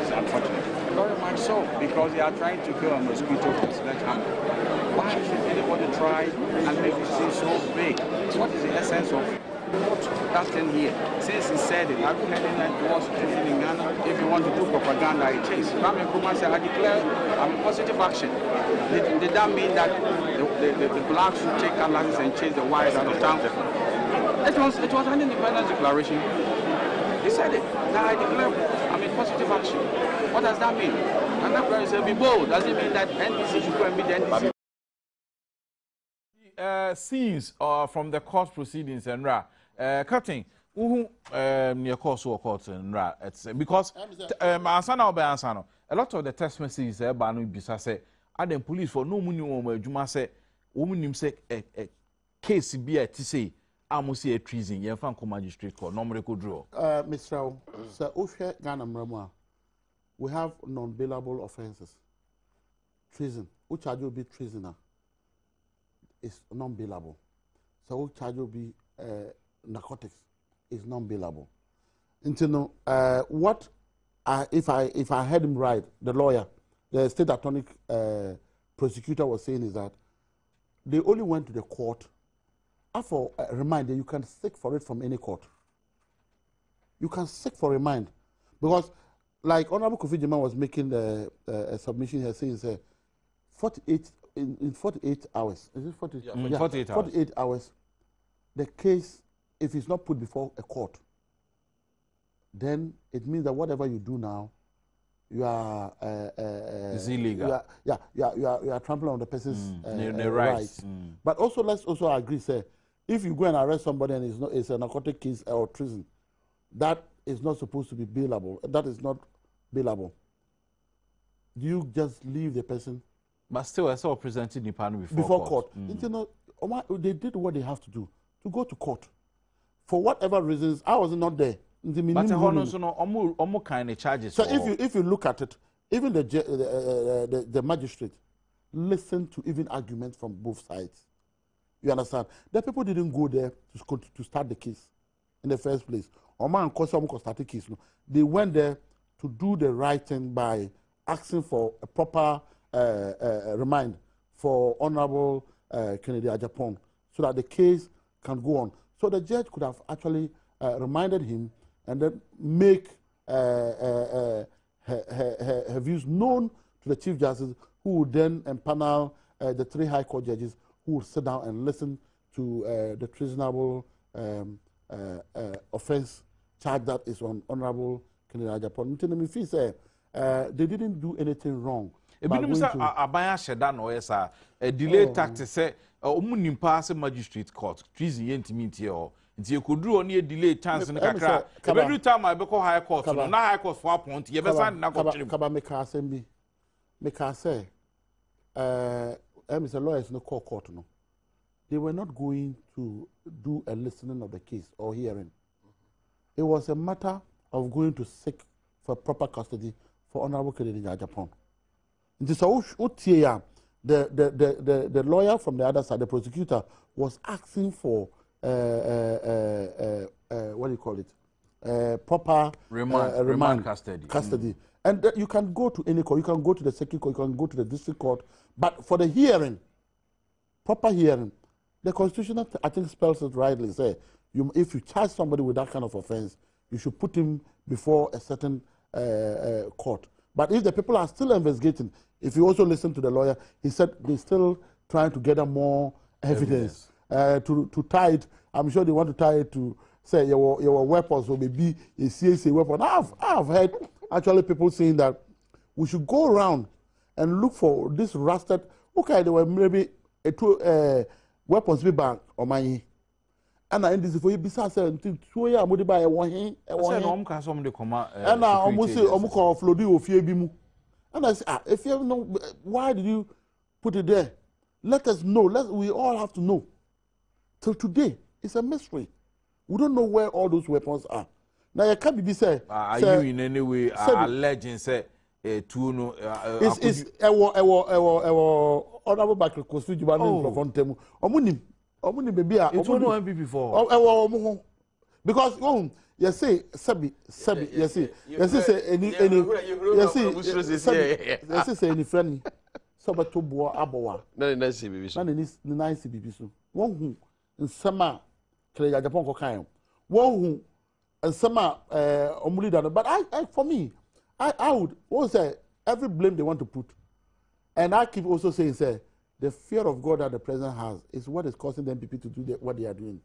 It's unfortunate. Very much so, because they are trying to kill a mosquito with a sledgehammer. Why should anybody try and make it seem so big? What is the essence of that thing here? Since he said it, have you heard any constitution in Ghana? if you want to do propaganda, it is. Kwame Nkrumah said, I declare positive action. Did that mean that the blacks should take cutlasses and chase the whites out of town? It was an independence declaration. He said it. That I declare positive action. What does that mean? And that brother said, be bold. Does it mean that NDC should go and be the NDC? Scenes from the court proceedings and cutting. Near court or court and because a lot of the text messages Banu Bisa say, Adom police for no money Juma say, woman him say a case be a TC, I must see a treason, Yanfanko magistrate court, normally could draw. Mr. Sir Oshe Ganam Rama, we have non-bailable offenses. Treason, which charge will be treasoner, is non-bailable. So which charge will be narcotics. Is non-bailable. Until if I heard him right, the lawyer, the state attorney prosecutor was saying is that they only went to the court. After a reminder, you can seek for it from any court. You can seek for remand because, like Honorable Kofi Jima was making a submission here, saying 48 hours. Is it 48? Yeah, 48 hours. 48 hours. The case. If it's not put before a court, then it means that whatever you do now, you are it's illegal. You are trampling on the person's rights. But also, let's also agree, say, if you go and arrest somebody and it's a narcotic case or treason, that is not supposed to be bailable. That is not bailable. Do you just leave the person? But still, I saw presented in panel before court. You know, they did what they have to do to go to court. For whatever reasons, I was not there. But almost kind of charges. So if you look at it, even the magistrate listened to even arguments from both sides. You understand? The people didn't go there to start the case in the first place. They went there to do the right thing by asking for a proper remand for Honorable Kennedy Ajapong so that the case can go on. So the judge could have actually reminded him and then make her views known to the Chief Justice, who would then empanel the 3 High Court judges who would sit down and listen to the treasonable offense charge that is on Honorable Kennedy Ajapong. They didn't do anything wrong. A delay tactic say nimpa magistrate court treason yentimi or you could do only a delay chance in the kakra. Every time I go high court, so now high court for a point, you ever na go Kaba make assembly. Make say Mr. Lawyers no court no. They were not going to do a listening of the case or hearing. It was a matter of going to seek for proper custody for Honorable Kennedy Ajapong. So the lawyer from the other side, the prosecutor, was asking for what do you call it? Proper remand custody. And you can go to any court. You can go to the circuit court. You can go to the district court. But for the hearing, proper hearing, the Constitution, I think, spells it rightly. Say, if you charge somebody with that kind of offense, you should put him before a certain court. But if the people are still investigating, if you also listen to the lawyer, he said they're still trying to gather more evidence. To tie it. I'm sure they want to tie it to say your weapons will be a CAC weapon. I've heard actually people saying that we should go around and look for this rusted. Okay, there were maybe weapons be bank or money. And I this for you besides until 2 years I'm buy a one and I almost say call Flodi of Fiebimu. And I say, if you know, why did you put it there? Let us know. We all have to know. Till today, it's a mystery. We don't know where all those weapons are. Now, you can't be say. Are you in any way alleging say to no? It's honorable back to Kosujuba in front of them. Omunim baby. It won't know be before. Because you say Sabi, you see say any friend. So but to boa aboa. Na nice bibi so. Na nice bibi so. Won hu nsama Kennedy Ajapong ko kan. Won hu and some leader. But for me, I would also say every blame they want to put, and I keep also saying, say, the fear of God that the president has is what is causing the MPP to do what they are doing.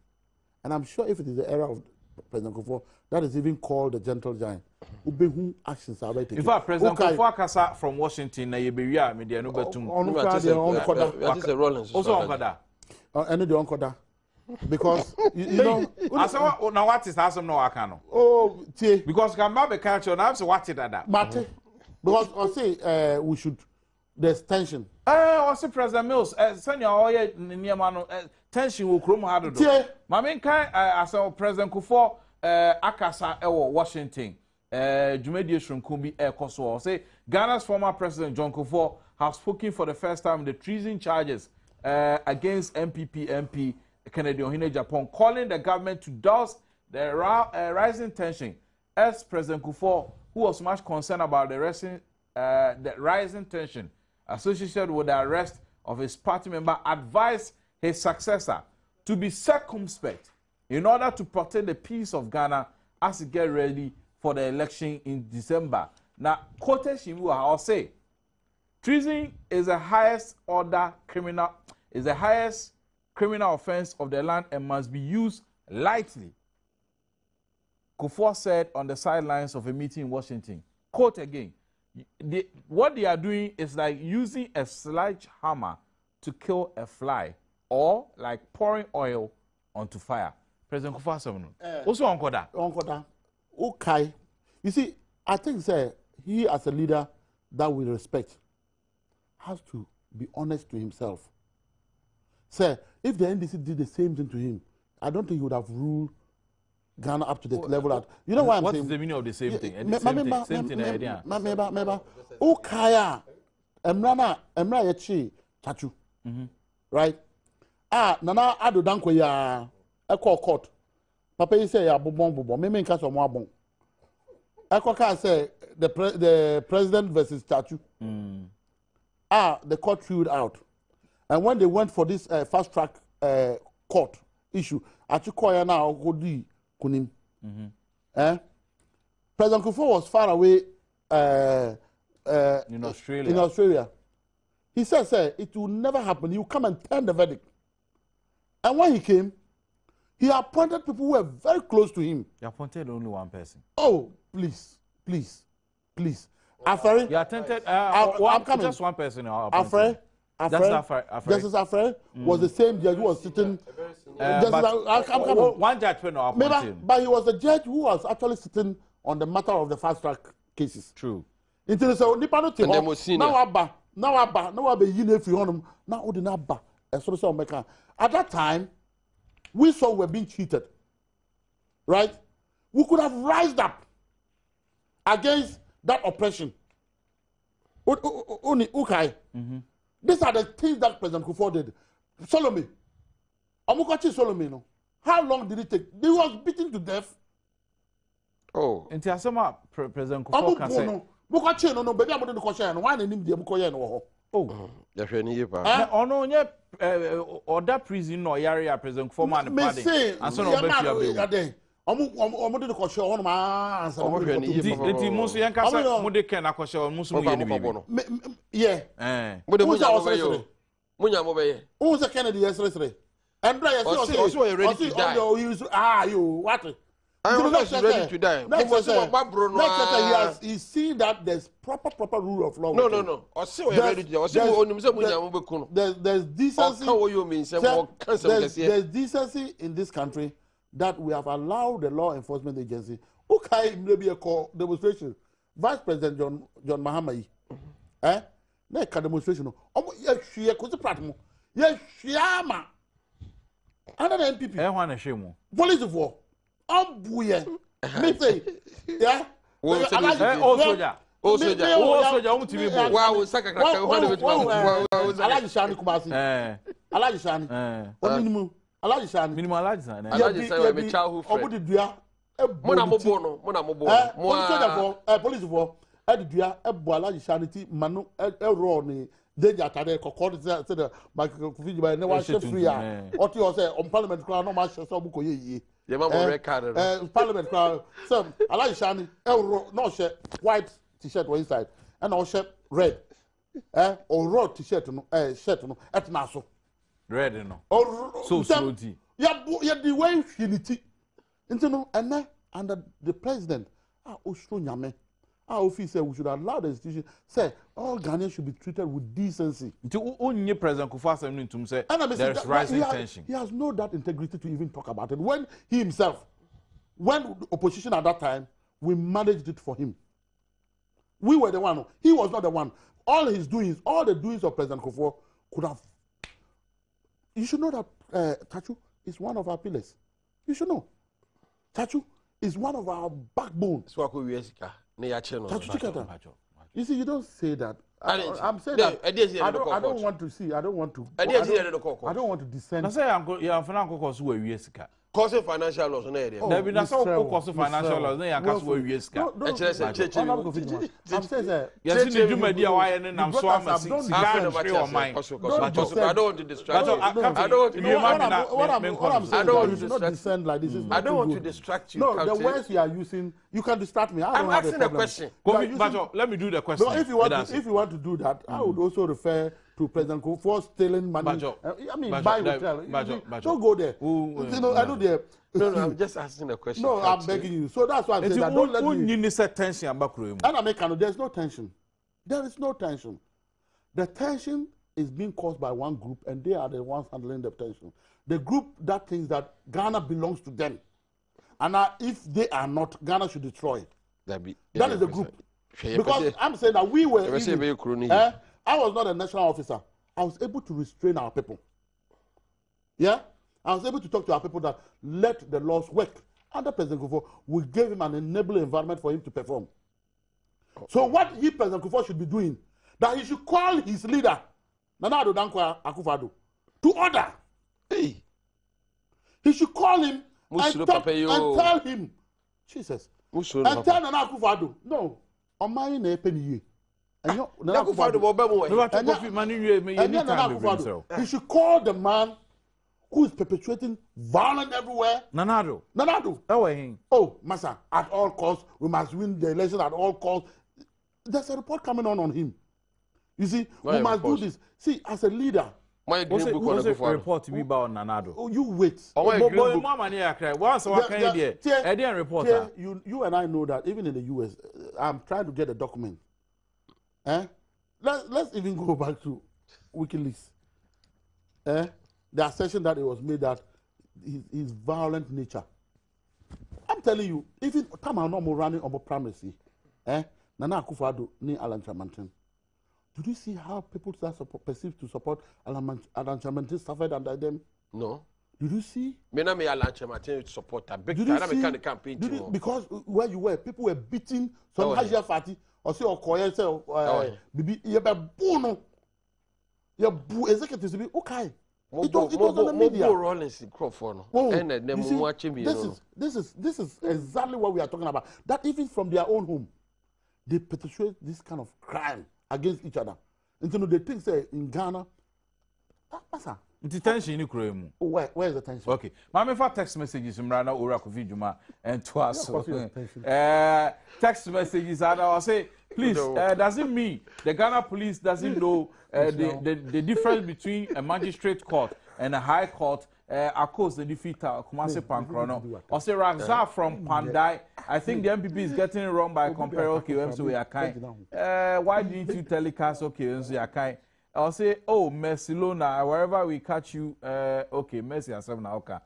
And I'm sure if it is the era of President Kufuor, that is even called the gentle giant. Who actions are taking? In fact, President Kufuor Kasa from Washington, na yeberia media no betum. Also on Koda. And the on because you know. I say now what is awesome no akano. Oh, tie. Because Gamba be culture now say what is that? Mate. Because I say we should. There's tension. I say President Mills. Senior oye niema tension will krom hard do. Mame kan I say President Kufuor akasa ewo Washington. Jumedi Shunkumbi Koso say Ghana's former president John Kufuor has spoken for the first time the treason charges against MP Kennedy Ohene Japan, calling the government to douse the rising tension. As President Kufuor, who was much concerned about the rising tension associated with the arrest of his party member, advised his successor to be circumspect in order to protect the peace of Ghana as it gets ready for the election in December. Now, quotation I'll say, treason is the highest criminal offense of the land and must be used lightly. Kufuor said on the sidelines of a meeting in Washington. Quote again, what they are doing is like using a sledgehammer to kill a fly or like pouring oil onto fire. President Kufuor said, also on Koda. Okay. You see, I think, sir, he as a leader that we respect has to be honest to himself. Sir, if the NDC did the same thing to him, I don't think he would have ruled Ghana up to the level that. You know why I'm saying? What is the meaning of the same thing? Same thing idea. Okay, Emra yechi chachu. Right? Nana ado danko ya eko court. Papa yi say ya bobon. Me nka so mo abon. Eko ka say the president versus chachu. The court ruled out. And when they went for this fast track court issue, Achikoya now Godi Kunim. President Kufuor was far away in Australia. He said, sir, it will never happen. He will come and turn the verdict. And when he came, he appointed people who were very close to him. He appointed only one person. Oh, please. Affair. You attended I'm coming. Just one person. Affair. Justice Affair was the same judge who was sitting. One judge but he was the judge who was actually sitting on the matter of the fast track cases. True. Until so now at that time, we saw we were being cheated. Right? We could have rised up against that oppression. These are the things that President Kufuor did. Solomon. No. How long did it take? He was beaten to death. Oh. And President Kufuor can say. No, baby, I'm going to question. Why didn't you go? Oh. Or that prison or area President Kufuor man party. And so no who's a Kennedy yesterday? And also ready to die. What? Ready to die. He's seen that there's proper rule of law. No. There's decency. There's decency in this country that we have allowed the law enforcement agency. Okay, maybe a call demonstration. Vice President John Mahama. Next demonstration. Yes, Shiama. Another MPP. Police of war. Me say, yeah. Soldier. Wow, Saka Alaji Shani Kumasi. Alaji Shani. Minimum. Alaji Shani. Alaji childhood friend. Police of war. Edua Alaji Shani Manu Elroni. Danger tade kokodi say the Michael Kufuor by no one free. What you say on parliament crowd no match so buko ye. Your mom red card. Parliament crowd. So I like shiny. No shirt, white t-shirt was inside, and no shirt red. Or raw t-shirt no shirt no at naso. Red no. Or so slow. Yeah, the way unity. Into no and under the president. Osho nyame. Our officer we should allow the institution say all Ghanaians should be treated with decency. Until only President Kufuor need to say there's rising tension. He has no that integrity to even talk about it. When he himself, when the opposition at that time, we managed it for him. We were the one. He was not the one. All his doings, all the doings of President Kufuor could have. You should know that Tachu is one of our pillars. You should know. Tachu is one of our backbones. You see, you don't say that. I'm saying that. I don't want to see. I don't want to. I don't want to descend. I say I'm financial causing financial loss. There be na so cause financial loss. No, you can't worry sika. I'm saying that. Yes, the Jumadi why and I'm so am. I don't want to distract you. I don't want to descend like this. I don't want to distract you. No, the words you are using, you can distract me. I'm asking a question. Let me do the question. No, if you want to do that, I would also refer to President Kufuor stealing money. I mean, buy hotel. Don't go there. I know there. No, I'm just asking a question. No, I'm begging you. So that's why I'm saying that. Don't let me. And there's no tension. There is no tension. The tension is being caused by one group, and they are the ones handling the tension. The group that thinks that Ghana belongs to them, and if they are not, Ghana should destroy it. That is the group. Because I'm saying that we were. I was not a national officer. I was able to restrain our people. Yeah? I was able to talk to our people that let the laws work. Under President Kufuor, we gave him an enabling environment for him to perform. So what President Kufuor should be doing, that he should call his leader, Nana Addo Dankwa Akufo-Addo, to order. Hey. He should call him and tell him, Jesus, and tell Nana Akufo-Addo, no, on my name, he should call the man who is perpetuating violence everywhere. Nanado. Oh, Massa, at all costs, we must win the election at all costs. There's a report coming on him. You see, we must do this. See, as a leader. What's a report to be about Nanado? Oh, you wait. You and I know that even in the US, I'm trying to get a document. Let's even go back to WikiLeaks. The assertion that it was made that his violent nature. I'm telling you, even time I'm not more running on primacy, Nana Akufo-Addo ni Alan Chamantin. Did you see how people that perceive to support Alan Chamantin suffered under them? No. Did you see? Me Alan Chamantin support a big kind of campaign. Because where you were, people were beating some Hajia Fati. Or say Okoye say bibi ye be no ye bu executives be okay. It was on the media. This is exactly what we are talking about. That even from their own home, they perpetuate this kind of crime against each other. And you know, they think say in Ghana, the tension in Ukraine. Where is the tension? Okay. Mama for text messages from Rana Ora Kofijuma and to us. Text messages and I'll say, please, doesn't mean the Ghana police doesn't know the difference between a magistrate court and a high court. Of course, the defeater Kumasi Pankrono. Or say Rakza from Pandai. I think the MPP is getting it wrong by comparing OKMs to Yakai. Why didn't you telecast OKMs to Yakai? I'll say, oh, Barcelona, wherever we catch you, okay, Messi and 7 okay,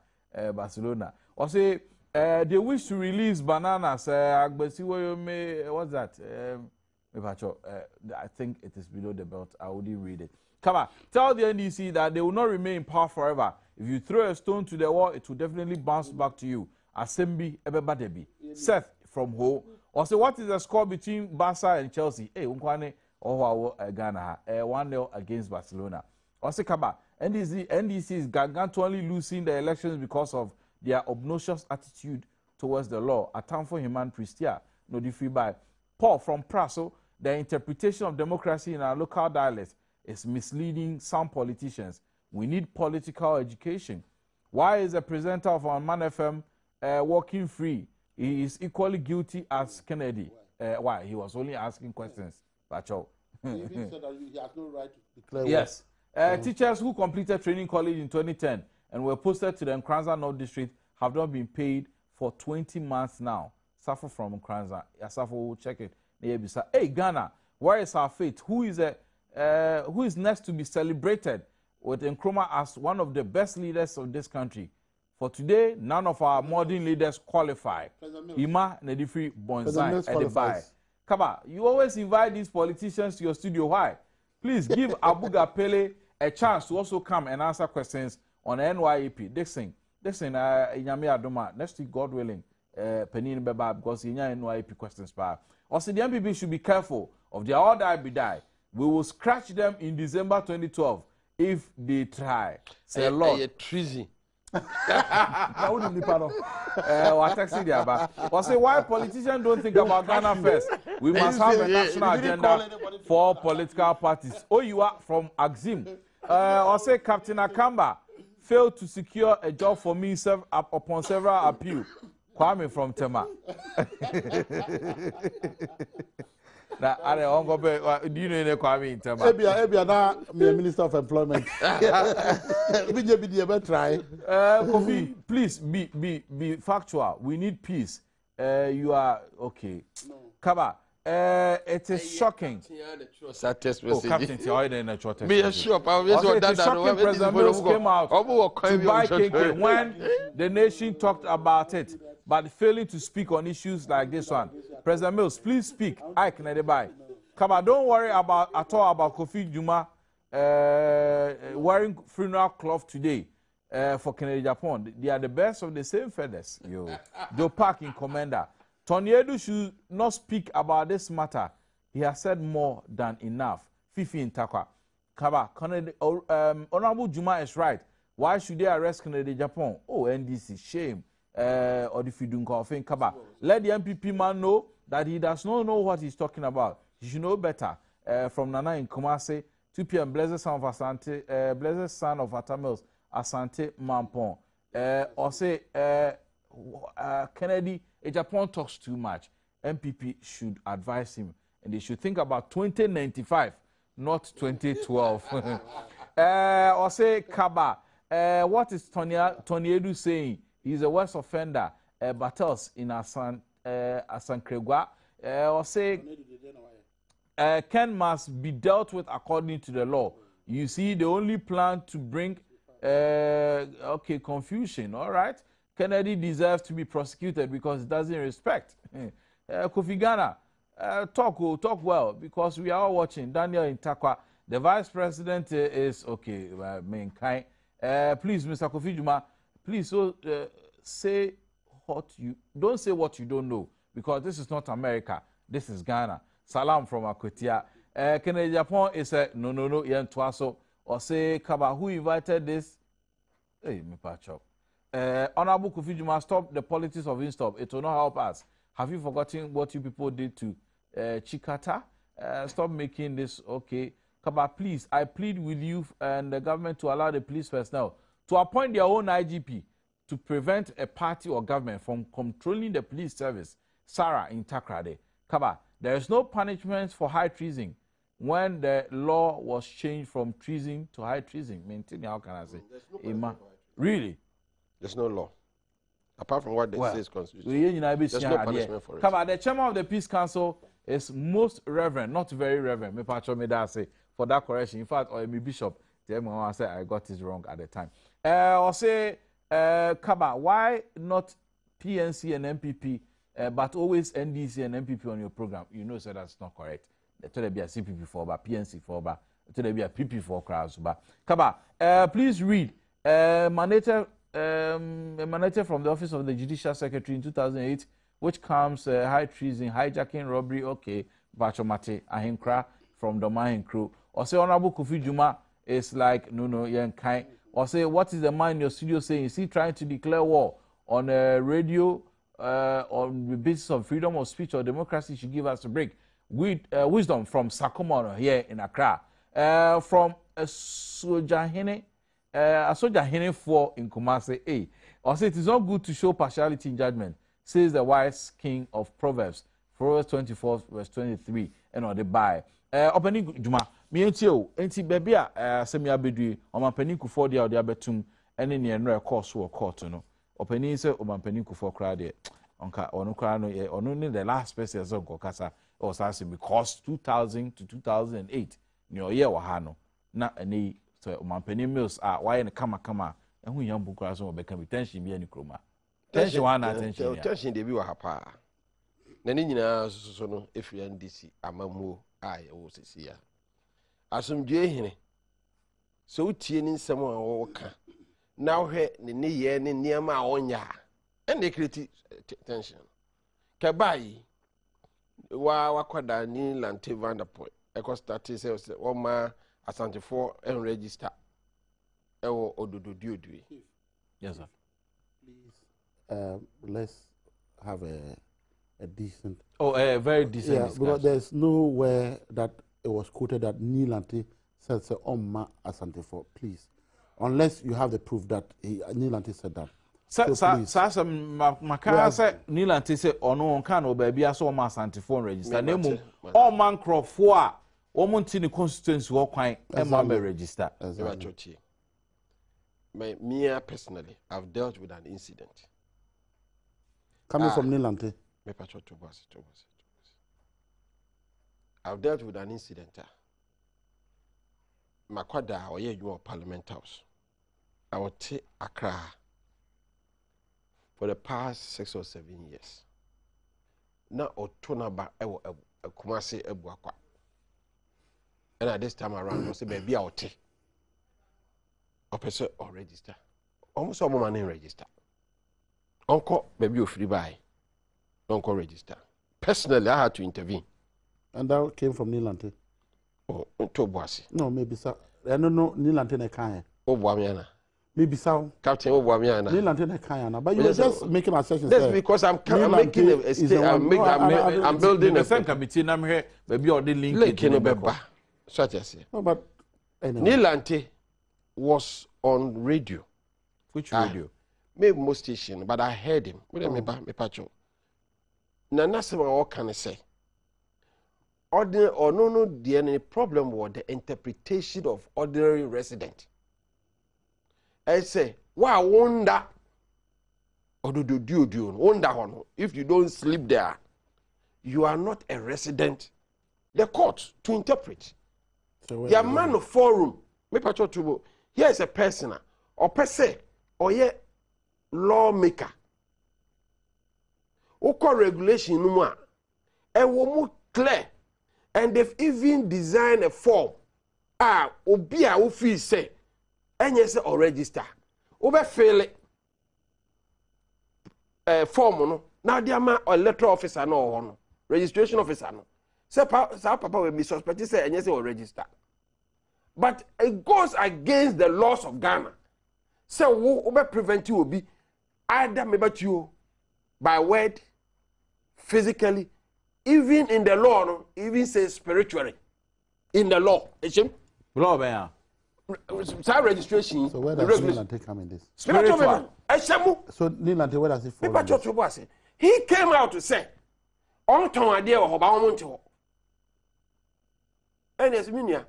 Barcelona. Or say, they wish to release bananas, what's that? I think it is below the belt. I wouldn't read it. Come on, tell the NDC that they will not remain in power forever. If you throw a stone to the wall, it will definitely bounce back to you. Asembi Ebebadebi. Seth from Ho. Or say, what is the score between Barca and Chelsea? Hey, Unkwane. Ghana 1-0 against Barcelona. Also, Kaba, NDC is gargantuanly losing the elections because of their obnoxious attitude towards the law. A time for human Christia, no different by Paul from Praso. The interpretation of democracy in our local dialect is misleading some politicians. We need political education. Why is the presenter of our Man FM walking free, he is equally guilty as Kennedy. Why? He was only asking questions. That's all. He even said that he has no right to declare. Yes. Teachers who completed training college in 2010 and were posted to the Nkranza North District have not been paid for 20 months now. Suffer from Nkranza. Suffer will check it. Hey, Ghana, where is our fate? Who is next to be celebrated with Nkrumah as one of the best leaders of this country? For today, none of our modern leaders qualify. Ima Nedifri Bonsai Edibai. Kaba, you always invite these politicians to your studio. Why? Please give Abuga Pele a chance to also come and answer questions on NYEP. Dixon, Inyami Adoma, next week, God willing, Penin Beba, because NYEP questions. Also, the MPP should be careful of their all die be die. We will scratch them in December 2012 if they try. Say a lot. Treason. What say why politicians don't think about Ghana first? We must have a national agenda for political parties. Oh, you are from Axim. Or say Captain Akamba failed to secure a job for me upon several appeals. Kwame from Tema. Now, do you know Kwame in Tema? Ebia na me Minister of Employment. BJP try. Kofi, please be factual. We need peace. You are okay. No. Kaba, it is shocking. Oh, Captain, Me sure, President Mills came out to buy KK when the nation talked about it, but failing to speak on issues like this one. President Mills, please speak. I can buy. Kaba, don't worry at all about Kofi Juma wearing funeral cloth today for Kennedy Japan. They are the best of the same feathers. Joe Park in Commander. Tony Edu should not speak about this matter. He has said more than enough. Fifi in Takwa. Kaba, Honorable Juma is right. Why should they arrest Kennedy Japan? Oh, NDC, shame. Or the Fidunka Kaba. Let the MPP man know that he does not know what he's talking about. He should know better. From Nana in Kumasi, 2 p.m. Blessed son of Asante, Blessed son of Atamils, Asante Mampon. Or say Kennedy, Japan talks too much. MPP should advise him, and they should think about 2095, not 2012. Or say Kaba, what is Tony Edu saying? He's a worse offender. Battles in Asankregwa. Or say Ken must be dealt with according to the law. You see, they only plan to bring confusion. All right. Kennedy deserves to be prosecuted because he doesn't respect. Kofi Ghana, talk well, because we are all watching. Daniel Intakwa, the vice president is okay. Mankind. Please, Mr. Kofi Juma, please say don't say what you don't know, because this is not America. This is Ghana. Salam from Akotia. Kennedy Japan is a no, yen twaso. Or say Kaba, who invited this? Hey, me patch. Honorable Kofi Juma, stop the politics of in-stop. It will not help us. Have you forgotten what you people did to Chikata? Stop making this okay. Kaba, please, I plead with you and the government to allow the police personnel to appoint their own IGP to prevent a party or government from controlling the police service. Sarah in Takrade. Kaba, there is no punishment for high treason when the law was changed from treason to high treason. Maintain, how can I say? No really? There's no law. Apart from what they say is constitution. There's no punishment for it. Kaba, the chairman of the Peace Council is most reverend, not very reverend. Me patcho me that say for that correction. In fact, or me bishop, I said I got it wrong at the time. Or say, Kaba, why not PNC and MPP, but always NDC and MPP on your program? You know, so that's not correct. There be a CPP for, but PNC for, but there be a PP for crowds. But Kaba, please read. Emanated from the office of the Judicial Secretary in 2008, which comes high treason, hijacking, robbery, okay, Bachomate, Ahinkra from the Mahin crew. Or say Honorable Kofi Juma is like, no, yen kind. Or say, what is the man in your studio saying? Is he trying to declare war on a radio on the basis of freedom of speech or democracy? Should give us a break. With wisdom from Sakomono here in Accra. From a soldier hene for in Kumasi. Also, it is not good to show partiality in judgment, says the wise king of Proverbs, Proverbs 24, verse 23, and on the buy. Opening Juma, me and you, enti baby, semi abedui, or my penny could for the other betum, and in the end, course or court, no. Opening say, or my penny could for crowd, or no crown, or only the last person as of Casa, or Sassi, because 2000 to 2008, near year or Hano, not any, so my penny mills are why in a kama. And when young book will become tension be any chroma. Tension one attention. Tension they be wa hapa. Nani nyina so no efi NDC amamu ai wo sisi ya. Asomdwe hene. So utie ni nsem a wo ka. Na hwe ne ye ne niam a wonya. And they create tension. Kabai wa kwada ni Lante Vanderpoint. Eko start say o ma Asante for and register. Yes, sir. Please, let's have a decent. Oh, a very decent. Yeah, discussion. because there's nowhere that it was quoted that Nilante said "Omma Asante for." Please, unless you have the proof that Nilante said that. Sasa makara say Nilante say ono kan o baby aso Omma Asante for register. Nemu all man crofo a omonti ni constituency wo kwan e ma register. Me personally, I've dealt with an incident. Coming from Nilante? I've dealt with an incident. Makwada or your Parliament House. I would take Accra for the past 6 or 7 years. Now, Otonaba, Kumasi, Ebuakwa. And at this time around, I say, baby, I'll take. Or register. Almost all money register. Uncle, baby, you free buy. Uncle register. Personally, I had to intervene. And that came from Nilante? Oh, Tobuasi. No, maybe so. I don't know Nilante Nekaya. Oh, Boamiana. Maybe so. Captain Obuamiana. Nilante Nekaya. But you're just making assertions. That's because I'm making a state. I'm building a same committee. I'm here. Maybe you're the link in the such as say. No, but anyway. Nilante was on radio. Which radio? Maybe most station, but I heard him. Me pacho. Nana sema what can I say? Ordinary or no, the any problem was the interpretation of ordinary resident. I say, wow, wonder. Or do wonder one. If you don't sleep there, you are not a resident. The court to interpret. So your man of forum. Me pacho tubo. Here is a person or per se or ye lawmaker. Oko regulation numa e wo mu clear, and they've even designed a form obi a wo feel say enye say or register obe fail form no now dia ma electoral officer no registration officer no say papa we be suspect say enye say or register. But it goes against the laws of Ghana. So we will prevent you be either maybe you by word, physically, even in the law, no, even say spiritually. In the law. Law, man. Registration. So where does Nilante come in this? Spiritual. So Nilante, where does it fall? He came out to say, on ton idea of Obama. And yes, Minia.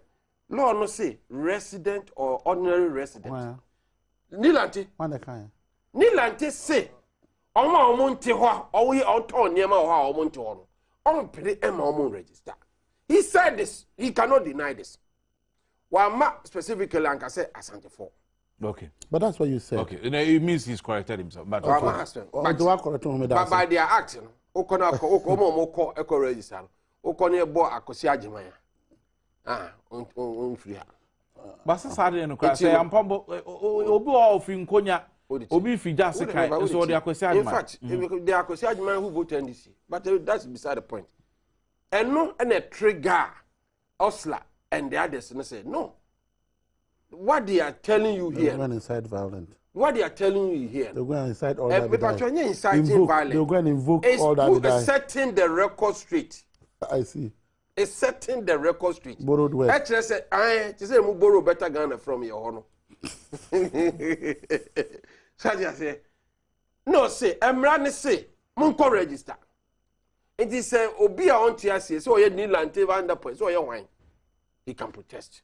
Law no say resident or ordinary resident. Wow. Nilante. Nilante say Oma omonte ho owe on niema ho omonte ho no. On pede ema omon register. He said this. He cannot deny this. Wama specifically anka say Asante for. Okay. But that's what you said. Okay. It means he's corrected himself. But okay. But by their action, okona omo eko register. Okona ebo akosi agyeman. Free. But Saturday no cry say am pambo obi o fi nkonya obi fi jase kai so they akwesi adman. In fact, they akwesi adman who vote NDC. But that's beside the point. And no and a trigger Osla and the others and say no. What they are telling you here. They're going inside violent. What they are telling you here. They're going inside all that. Inciting violence. They're going to invoke all that. It's setting the record straight. I see. It's setting the record straight. Borrowed where? Actually, I say borrow better Ghana from your honor. So I say, No say emra say mun ko register. It is say obi a on tiase so ye Nilante under point so ye wine. He can protest.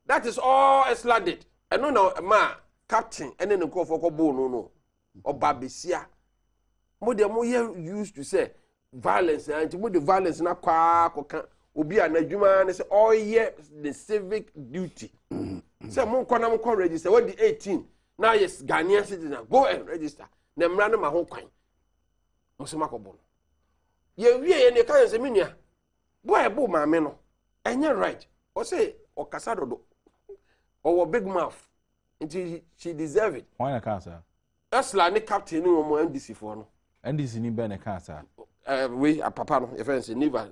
That is all Esla did. And no ma captain and then go for no or babesia. Mo de mo used to say violence and mo the violence na kwa obi an adwuma na say all year the civic duty. Say mo ko register when the 18 now yes Ghanaian citizen go and register. Na mra na ma ho kwan. Mo se makobo. Ye wie ne kan se minia. Boy bo ma me no. Enye right. O say o kasa dodo. O big mouth. Until she deserve it. Why na cancer? That's like the captain no mo NDC for no. NDC ni be na cancer. We a papa no friend say never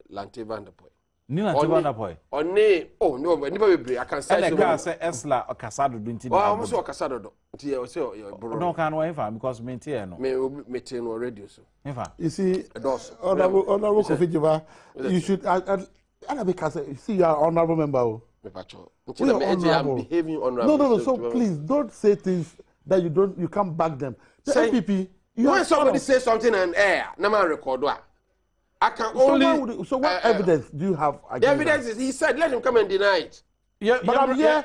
Lante van der Poel. Ni Lante van der Poel. Oni oh no never be I can say so. Na say Esla o kasa dodo nti. Oh mo say o kasa dodo. Nti o say your bro. No can no efa because me tie no. Me tie no radio so. Efa. You see honorable Kofi Jiba, you should I because see you are honorable member. I'm behaving honorable. No. So please don't say things that you can't back them. The MPP. When somebody says something on air, no man record what. I can only. So what evidence do you have? The evidence is he said let him come and deny it. Yeah, but I'm here.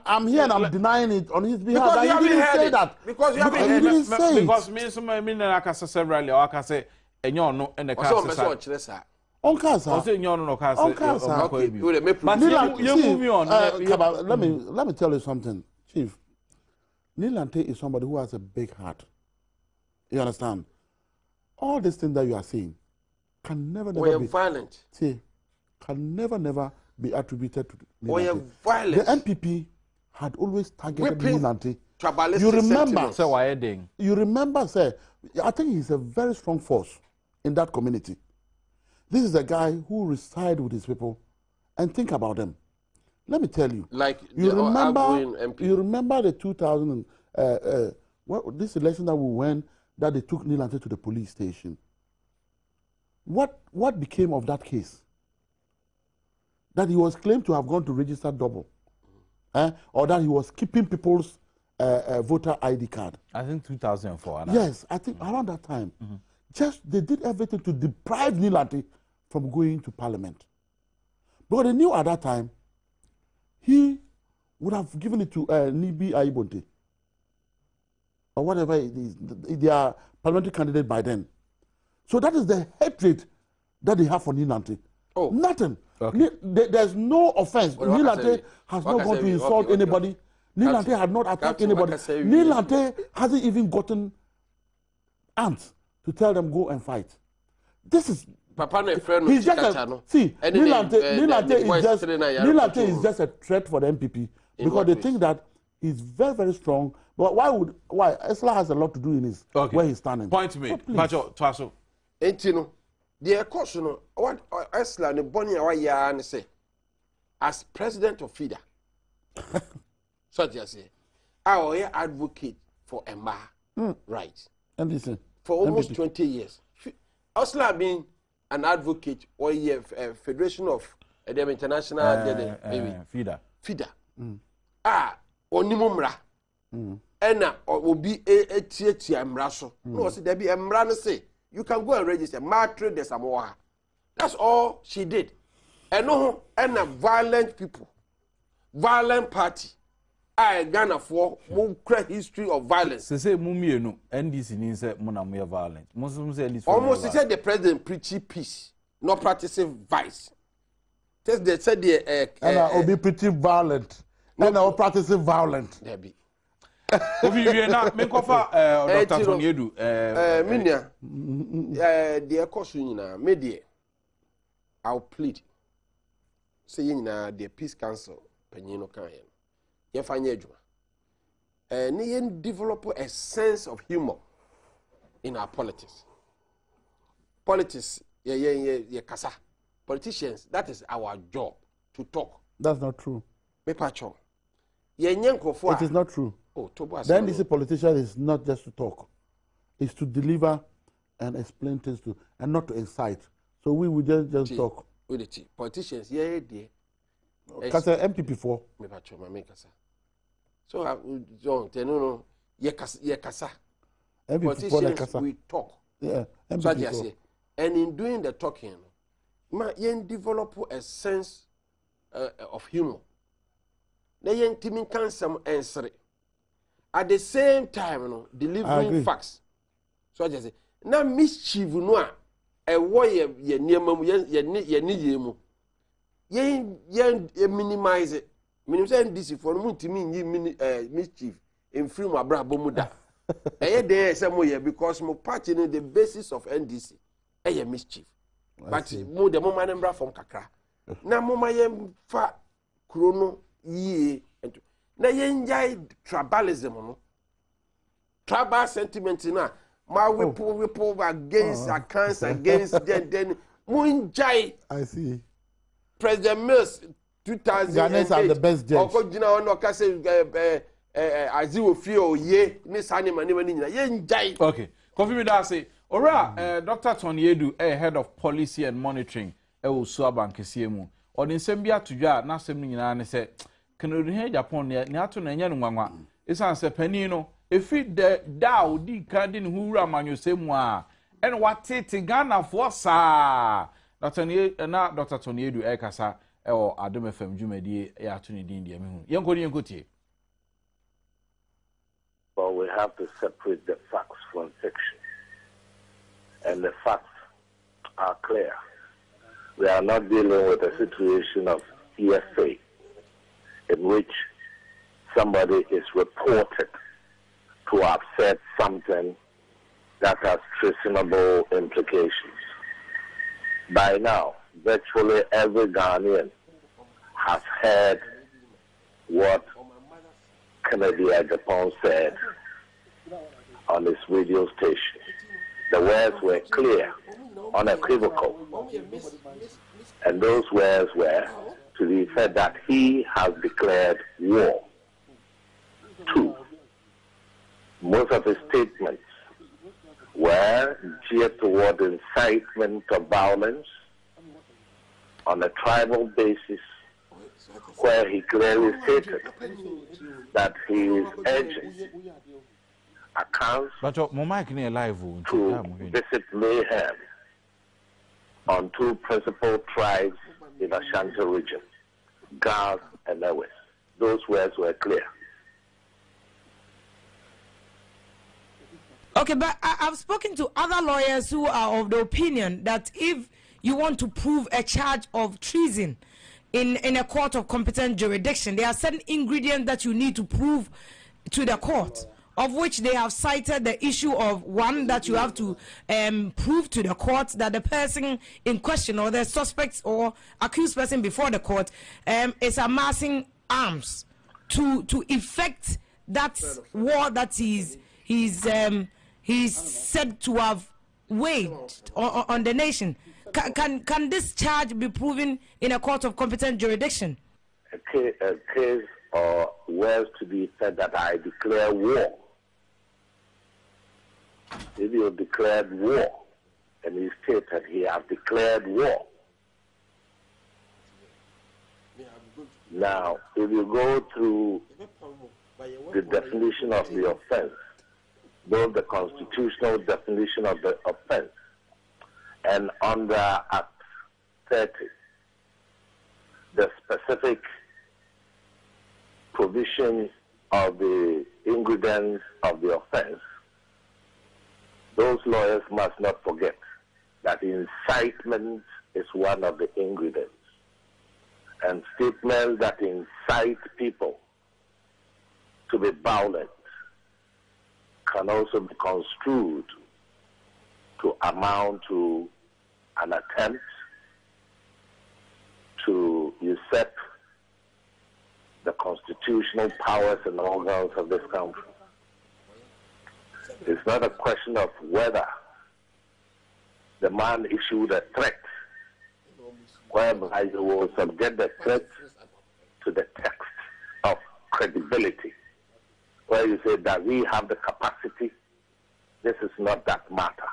I'm here and I'm denying it on his behalf. Because you didn't say that. Because you haven't heard it. Didn't say it. Because me so me na aka say severally or aka say enyo no and the cancer. On cancer. I say enyo no cancer. Okay. But you move me on. Let me tell you something, Chief. Nilante is somebody who has a big heart. You understand? All these things that you are saying can never be violent. See, can never be attributed to Nilante. Violent. The MPP had always targeted Nilante. You remember, sir, you remember, sir, I think he's a very strong force in that community. This is a guy who resides with his people and think about them. Let me tell you. Like you remember the 2000 this election that we went that they took Nilante to the police station. What became of that case? That he was claimed to have gone to register double, or that he was keeping people's voter ID card. I think 2004. Yes, I think around that time. Just they did everything to deprive Nilante from going to parliament. Because they knew at that time he would have given it to Nibi Aibonte or whatever it is, their parliamentary candidate by then. So that is the hatred that they have for Nilante. Oh. Nothing. Okay. There's no offense. Nilante has not gone to insult anybody. Nilante had not attacked anybody. Nilante hasn't even gotten ants to tell them go and fight. This is he's just Nilante is just a threat for the MPP because they think that he's very, very strong. But why Esla has a lot to do in his where he's standing. Point to me. Pacho, Twaso. The course, what Esla the Bonnie and say as president of FIDA. So just say I advocate for Emma rights. And listen. For almost 20 years. Esla being an advocate or a federation of them international FIDA. Onimumra. Ena obi etia mraso. No say there be emra no say you can go and register trade the Samoa. That's all she did. And no ena violent people. Violent party. Ghana for mo history of violence. Say mumienu NDC ni say mo na mo violent. Muslim say at almost said the president preaching peace, not practicing vice. Just they said the and be pretty violent. And I practicing violent. There be. Obi we na me kofa Dr. Toniedu minia the course nyina me de I'll plead say nyina the peace council panyino kan ye ye fanya adwuma ne ye develop a sense of humor in our politics ye kasa politicians that is our job to talk. That's not true. Me pacho ye nyankofo it is not true. Oh, the NDC politician is not just to talk. It's to deliver and explain things to, and not to incite. So we will just talk. With the politicians, yeah, dear. Kasa MPP for. Me pacho, my kasa. So John, no, ye kasa. politicians, we talk. Yeah, so I just say, and in doing the talking, you develop a sense of humor. They can can some answer it. At the same time, delivering facts. So I just say, now mischief no a way ye minimize it. Minimize this for mischief in film abra bomuda. There somewhere because mo party in the basis of NDC. Mischief. But mo the moment mbra from kakra. Na mo mayem fa chrono ye na yenjai tribalism no. Tribal sentiment na ma whip against against then munjai. I see. President Mills 2008. Ghanaians are the best judge. Okojina ono ka say aziwo fi oye ni sane mani nyina yenjai. Okay. Coffee me that say ora Dr. Tony Edu head of policy and monitoring wo Suaba Nkesie mu. Odin sem bia tudwa na sem nyina ne say Canadian Japan ne ato na nya nwanwa. Isan se pani no efi de da odi kan de ne hura manyo semu a en watete Ghana for sa Dr. Tony Edu kasa o Adom FM dwumadi e ato ne din de me hu yenkotie. Well, we have to separate the facts from fiction. And the facts are clear. We are not dealing with a situation of hearsay in which somebody is reported to have said something that has treasonable implications. By now, virtually every Ghanaian has heard what Kennedy Japan said on his radio station. The words were clear, unequivocal, and those words were to the effect that he has declared war. 2, most of his statements were geared toward incitement of violence on a tribal basis, where he clearly stated that he is urging accounts to visit mayhem on 2 principal tribes in Ashanti region, Gas and Lewis. Those words were clear. Okay, but I've spoken to other lawyers who are of the opinion that if you want to prove a charge of treason in a court of competent jurisdiction, there are certain ingredients that you need to prove to the court, of which they have cited the issue of, one, that you have to prove to the court that the person in question or the suspect or accused person before the court is amassing arms to effect that war that he's said to have waged on the nation. Can this charge be proven in a court of competent jurisdiction? A case or words to be said that I declare war. If you declared war, and he stated he has declared war. Now, if you go through the definition of the offense, both the constitutional definition of the offense and under Act 30, the specific provision of the ingredients of the offense, those lawyers must not forget that incitement is one of the ingredients. And statements that incite people to be violent can also be construed to amount to an attempt to usurp the constitutional powers and organs of this country. It's not a question of whether the man issued a threat, whereby you will subject the threat to the text of credibility, where you say that we have the capacity. This is not that matter.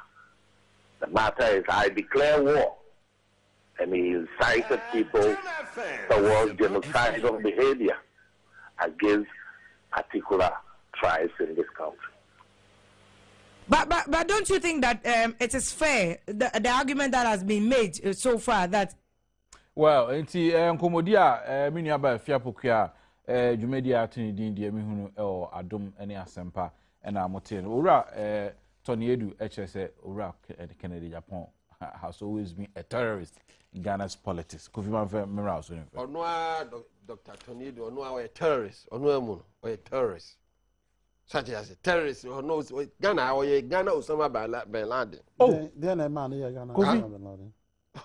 The matter is I declare war, and he incited people towards genocidal behavior against particular tribes in this country. But don't you think that it is fair, the argument that has been made so far that... Well, nti nkomodia me nua ba fiapokua dwumedia atuni din de me hunu Adom ene asempa ena mote no owura Tony Edu HSA owura Kennedy Japan has always been a terrorist in Ghana's politics. Kofi Manfe Mira so nfe. Ono Dr. Tony Edu ono a terrorist, ono emu no, a terrorist. Such as a terrorist or knows Ghana or Ghana Osama bin Laden. Oh, then a man here Ghana.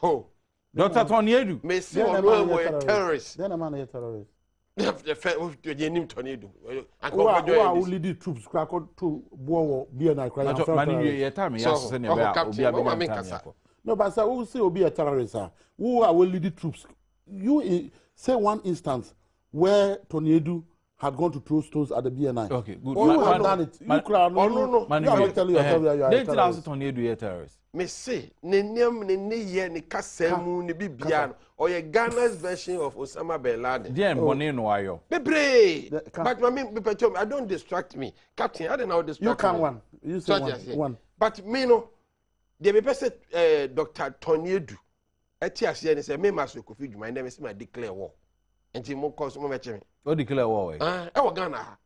Oh, Dr. Tony Edu. May see a terrorist. Then a man here terrorist. The name Tony Edu. Who lead the troops crack to war be an No, but sir, who say will be a terrorist? Who are will lead the troops? You say one instance where Tony Edu had gone to throw stones at the BNI. Okay, good. You have done it. You crowd. No. You are telling yourself you are a terrorist. Tony Edu a terrorist. Me say, ne ye ne kasemu ne bibian or ye Ghana's version of Osama bin Laden. Dear Bonino ayo. Bebre. But I don't distract me. Captain, I don't know distract. You can one. You say one. But me no. The be say Dr. Tony Edu. Etias ye ne say me maso Kofi Dwuma na me say my declare war. Enti mo cause mo meche me. O declare war. Ghana.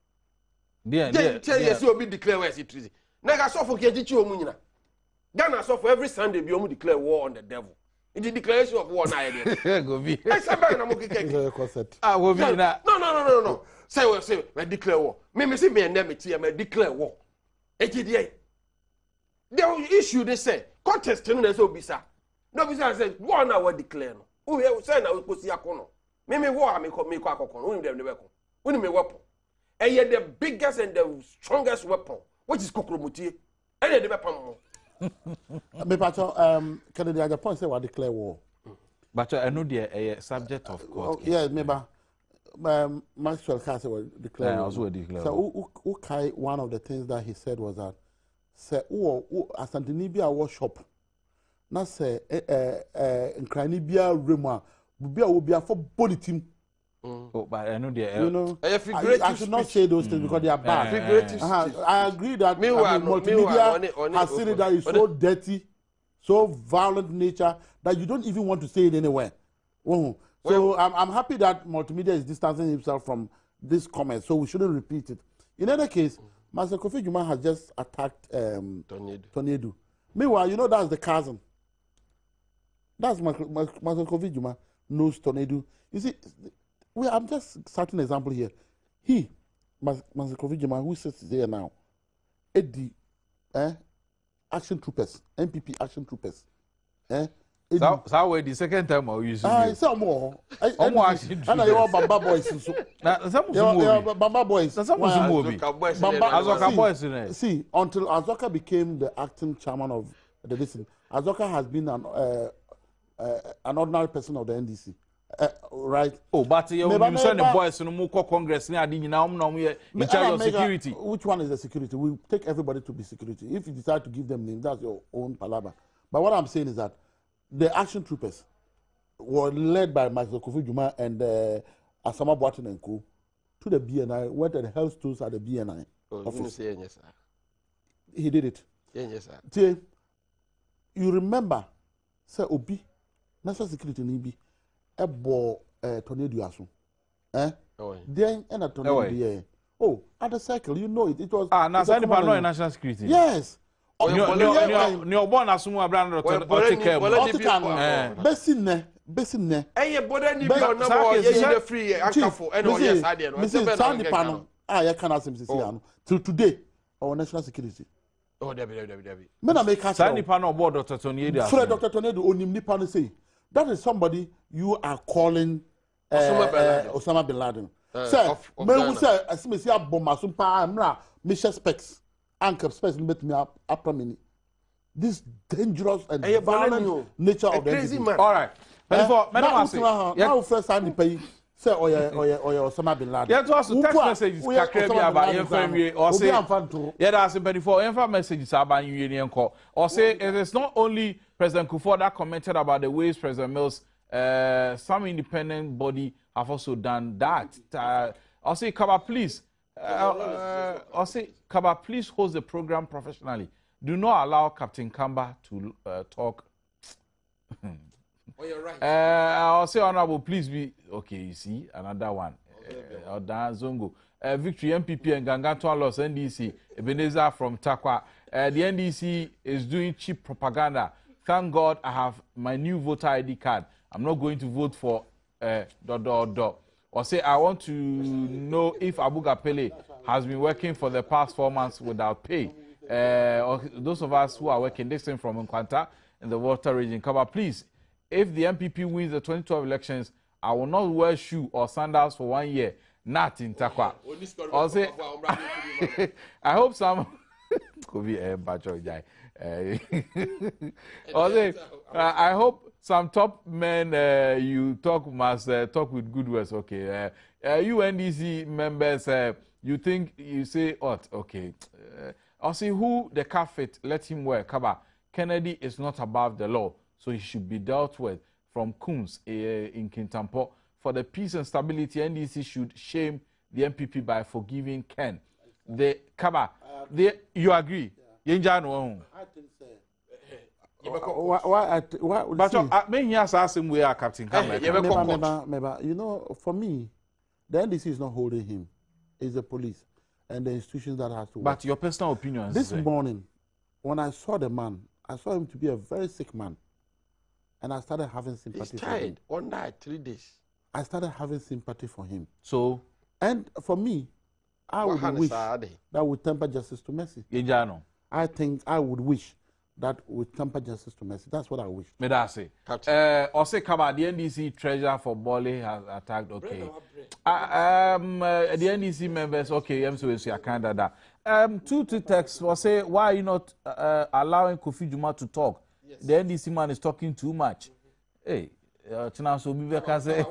Dear. Tell you say obi declare war is treason. Na ga so for ke chichi omu nyina. Ghana so for every Sunday be omu declare war on the devil. In the declaration of war na here. Go be. I say na mo keke. Go be na. No. Say we declare war. Me say me and me tie me declare war. Ejidie. The issue they say contest no say obisa. No obisa say war na we declare no. Who here say na we kosi akono. Me war me ko akokon. Who dem be ko. Who me weapon. And yet the biggest and the strongest weapon which is kokromutie. And they be pam. Me pacho Kennedy at the point say we declare war. But I know the subject of court. Yeah, maybe Maxwell Casse will declare. Yeah, also declare. So one of the things that he said was that say Asantinibia workshop. Na say Nkranibia Rema will be for body team. Oh, but I know I should not say those things because they are bad. I agree that multimedia has seen it that it's so dirty, so violent nature that you don't even want to say it anywhere. So I'm happy that multimedia is distancing himself from this comment, so we shouldn't repeat it. In any case, Master Kofi Dwuma has just attacked Tony Edu. Meanwhile, you know that's the cousin. That's Master Kofi Dwuma knows Tony Edu. You see, I'm just citing an example here. He, Master Kofi Dwuma, who sits there now, Eddie, action troopers, MPP action troopers. So the second time I use it. Some more. Action troopers. And I want Bamba boys. Bamba boys. Azoka boys. See, until Azoka became the acting chairman of the district, Azoka has been an ordinary person of the NDC. Right. Oh, but you send the boys no more Congress now. In charge of security. Which one is the security? We take everybody to be security. If you decide to give them names, that's your own palaver. But what I'm saying is that the action troopers were led by Master Kofi Dwuma and Asama Boateng and Co. to the BNI. Went at the health tools at the BNI office. Yes, sir. He did it. Yes, sir. You remember, Sir Obi, national security Nibi. Ebo Tony Edu aso. Then and a Tony Edu. Oh, at the circle, you know it. It was. Now send the panel national security. Yes. You're born as someone brand or take care. Besine. Eye border ni bi on number ye free ankafo and on yes ade no. Mrs. Sandy Pano. You can ask him to see till today our national security. Oh, Debbie. Me na make Sandy Pano board Dr. Tony Edu. Fred Dr. Tony Edu onim ni Pano say. That is somebody you are calling Osama bin Laden. Say, me who say, as me see abomasum pa amra, Michelle Specs, anchor Specs bet me up mini. This dangerous and violent nature of the crazy man. All right. Now first time pay. Say Osama bin Laden. Yeah, to us text messages about your family or say yeah, that's before info messages about union call or say it is not only President Kufuor that commented about the ways President Mills, some independent body have also done that. I'll say, Kaba, please. I'll say, Kaba, please host the program professionally. do not allow Captain Kamba to talk. Oh, you're right. I'll say, Honorable, please be okay. You see, another one. Zongo. Victory MPP and Gangantuan Loss NDC. Ebenezer from Takwa. The NDC is doing cheap propaganda. Thank God I have my new voter ID card. I'm not going to vote for Or say, I want to know if Abu Gapele has been working for the past 4 months without pay. Or those of us who are working, this thing from Nkwanta in the water region. Come on, please. If the MPP wins the 2012 elections, I will not wear shoe or sandals for 1 year. Not in Takwa. Or say, I hope some could be a batch guy. I hope some top men you talk must talk with good words. Okay, you NDC members, you think you say what? Okay, I'll see who the kafit let him wear. Kaba Kennedy is not above the law, so he should be dealt with from Coons in Kintampo. For the peace and stability, NDC should shame the MPP by forgiving Ken. The Kaba, you agree? Yeah. No. I think so. But me here asking where Captain Kamba. You know, for me, the NDC is not holding him. It's the police and the institutions that has to work. But your personal opinion. This morning, when I saw the man, I saw him to be a very sick man. And I started having sympathy for him. One night, 3 days. I started having sympathy for him. So? And for me, I would wish that would temper justice to mercy. I think I would wish that would temper justice to mercy. That's what I wish. Me da say. Ose Kaba, the NDC treasurer for Bole has attacked. Okay. The NDC members. Okay. MCOC Canada. Two texts. Say why are you not allowing Kofi Juma to talk? Yes. The NDC man is talking too much. Hey, China so be can say.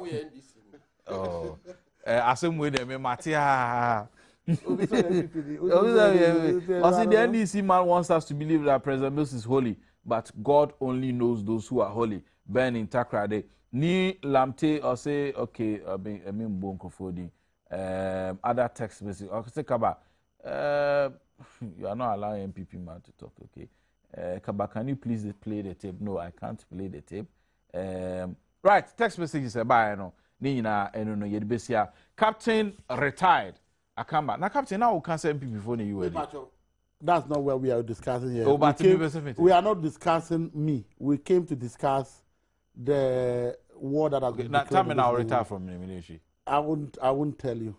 Oh, asem with them, Matia. The NDC man wants us to believe that President Mills is holy, but God only knows those who are holy. Ben in Takrade. Ni Lamte or say, okay, I mean, Bonkofodi. Other text message. Okay, Kaba, you are not allowing MPP man to talk, okay? Kaba, can you please play the tape? No, I can't play the tape. Right, text message is about, no, Captain retired. Akamba. Now, Captain, now we can't say MPP before you. That's not what we are discussing here. Oh, but we are not discussing me. We came to discuss the war that has been declared. Now, tell me now, retire from the military. I wouldn't tell you.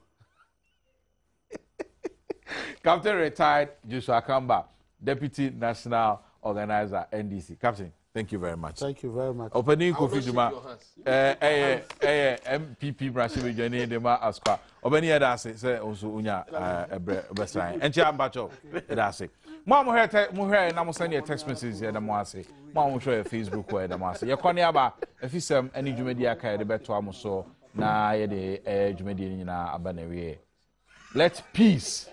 Captain retired, Joshua Akamba, Deputy National Organizer, NDC. Captain, thank you very much. Thank you very much. Opening Kofi Juma. MPP Brashibi Johnny Dema Asqa. Obeni Edase, say also Unya Bestline. And Chambacho, Edase. Mom, Muher, and I'm sending a text message here. The Moase. Mom will show a Facebook where the Moase. Yakoniaba, if you some any Jumedia Kai, the better Amoso, na ye Jumedina Abanerie. Let peace.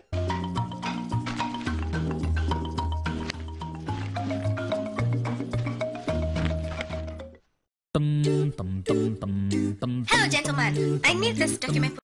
Hello, gentlemen. I need this document.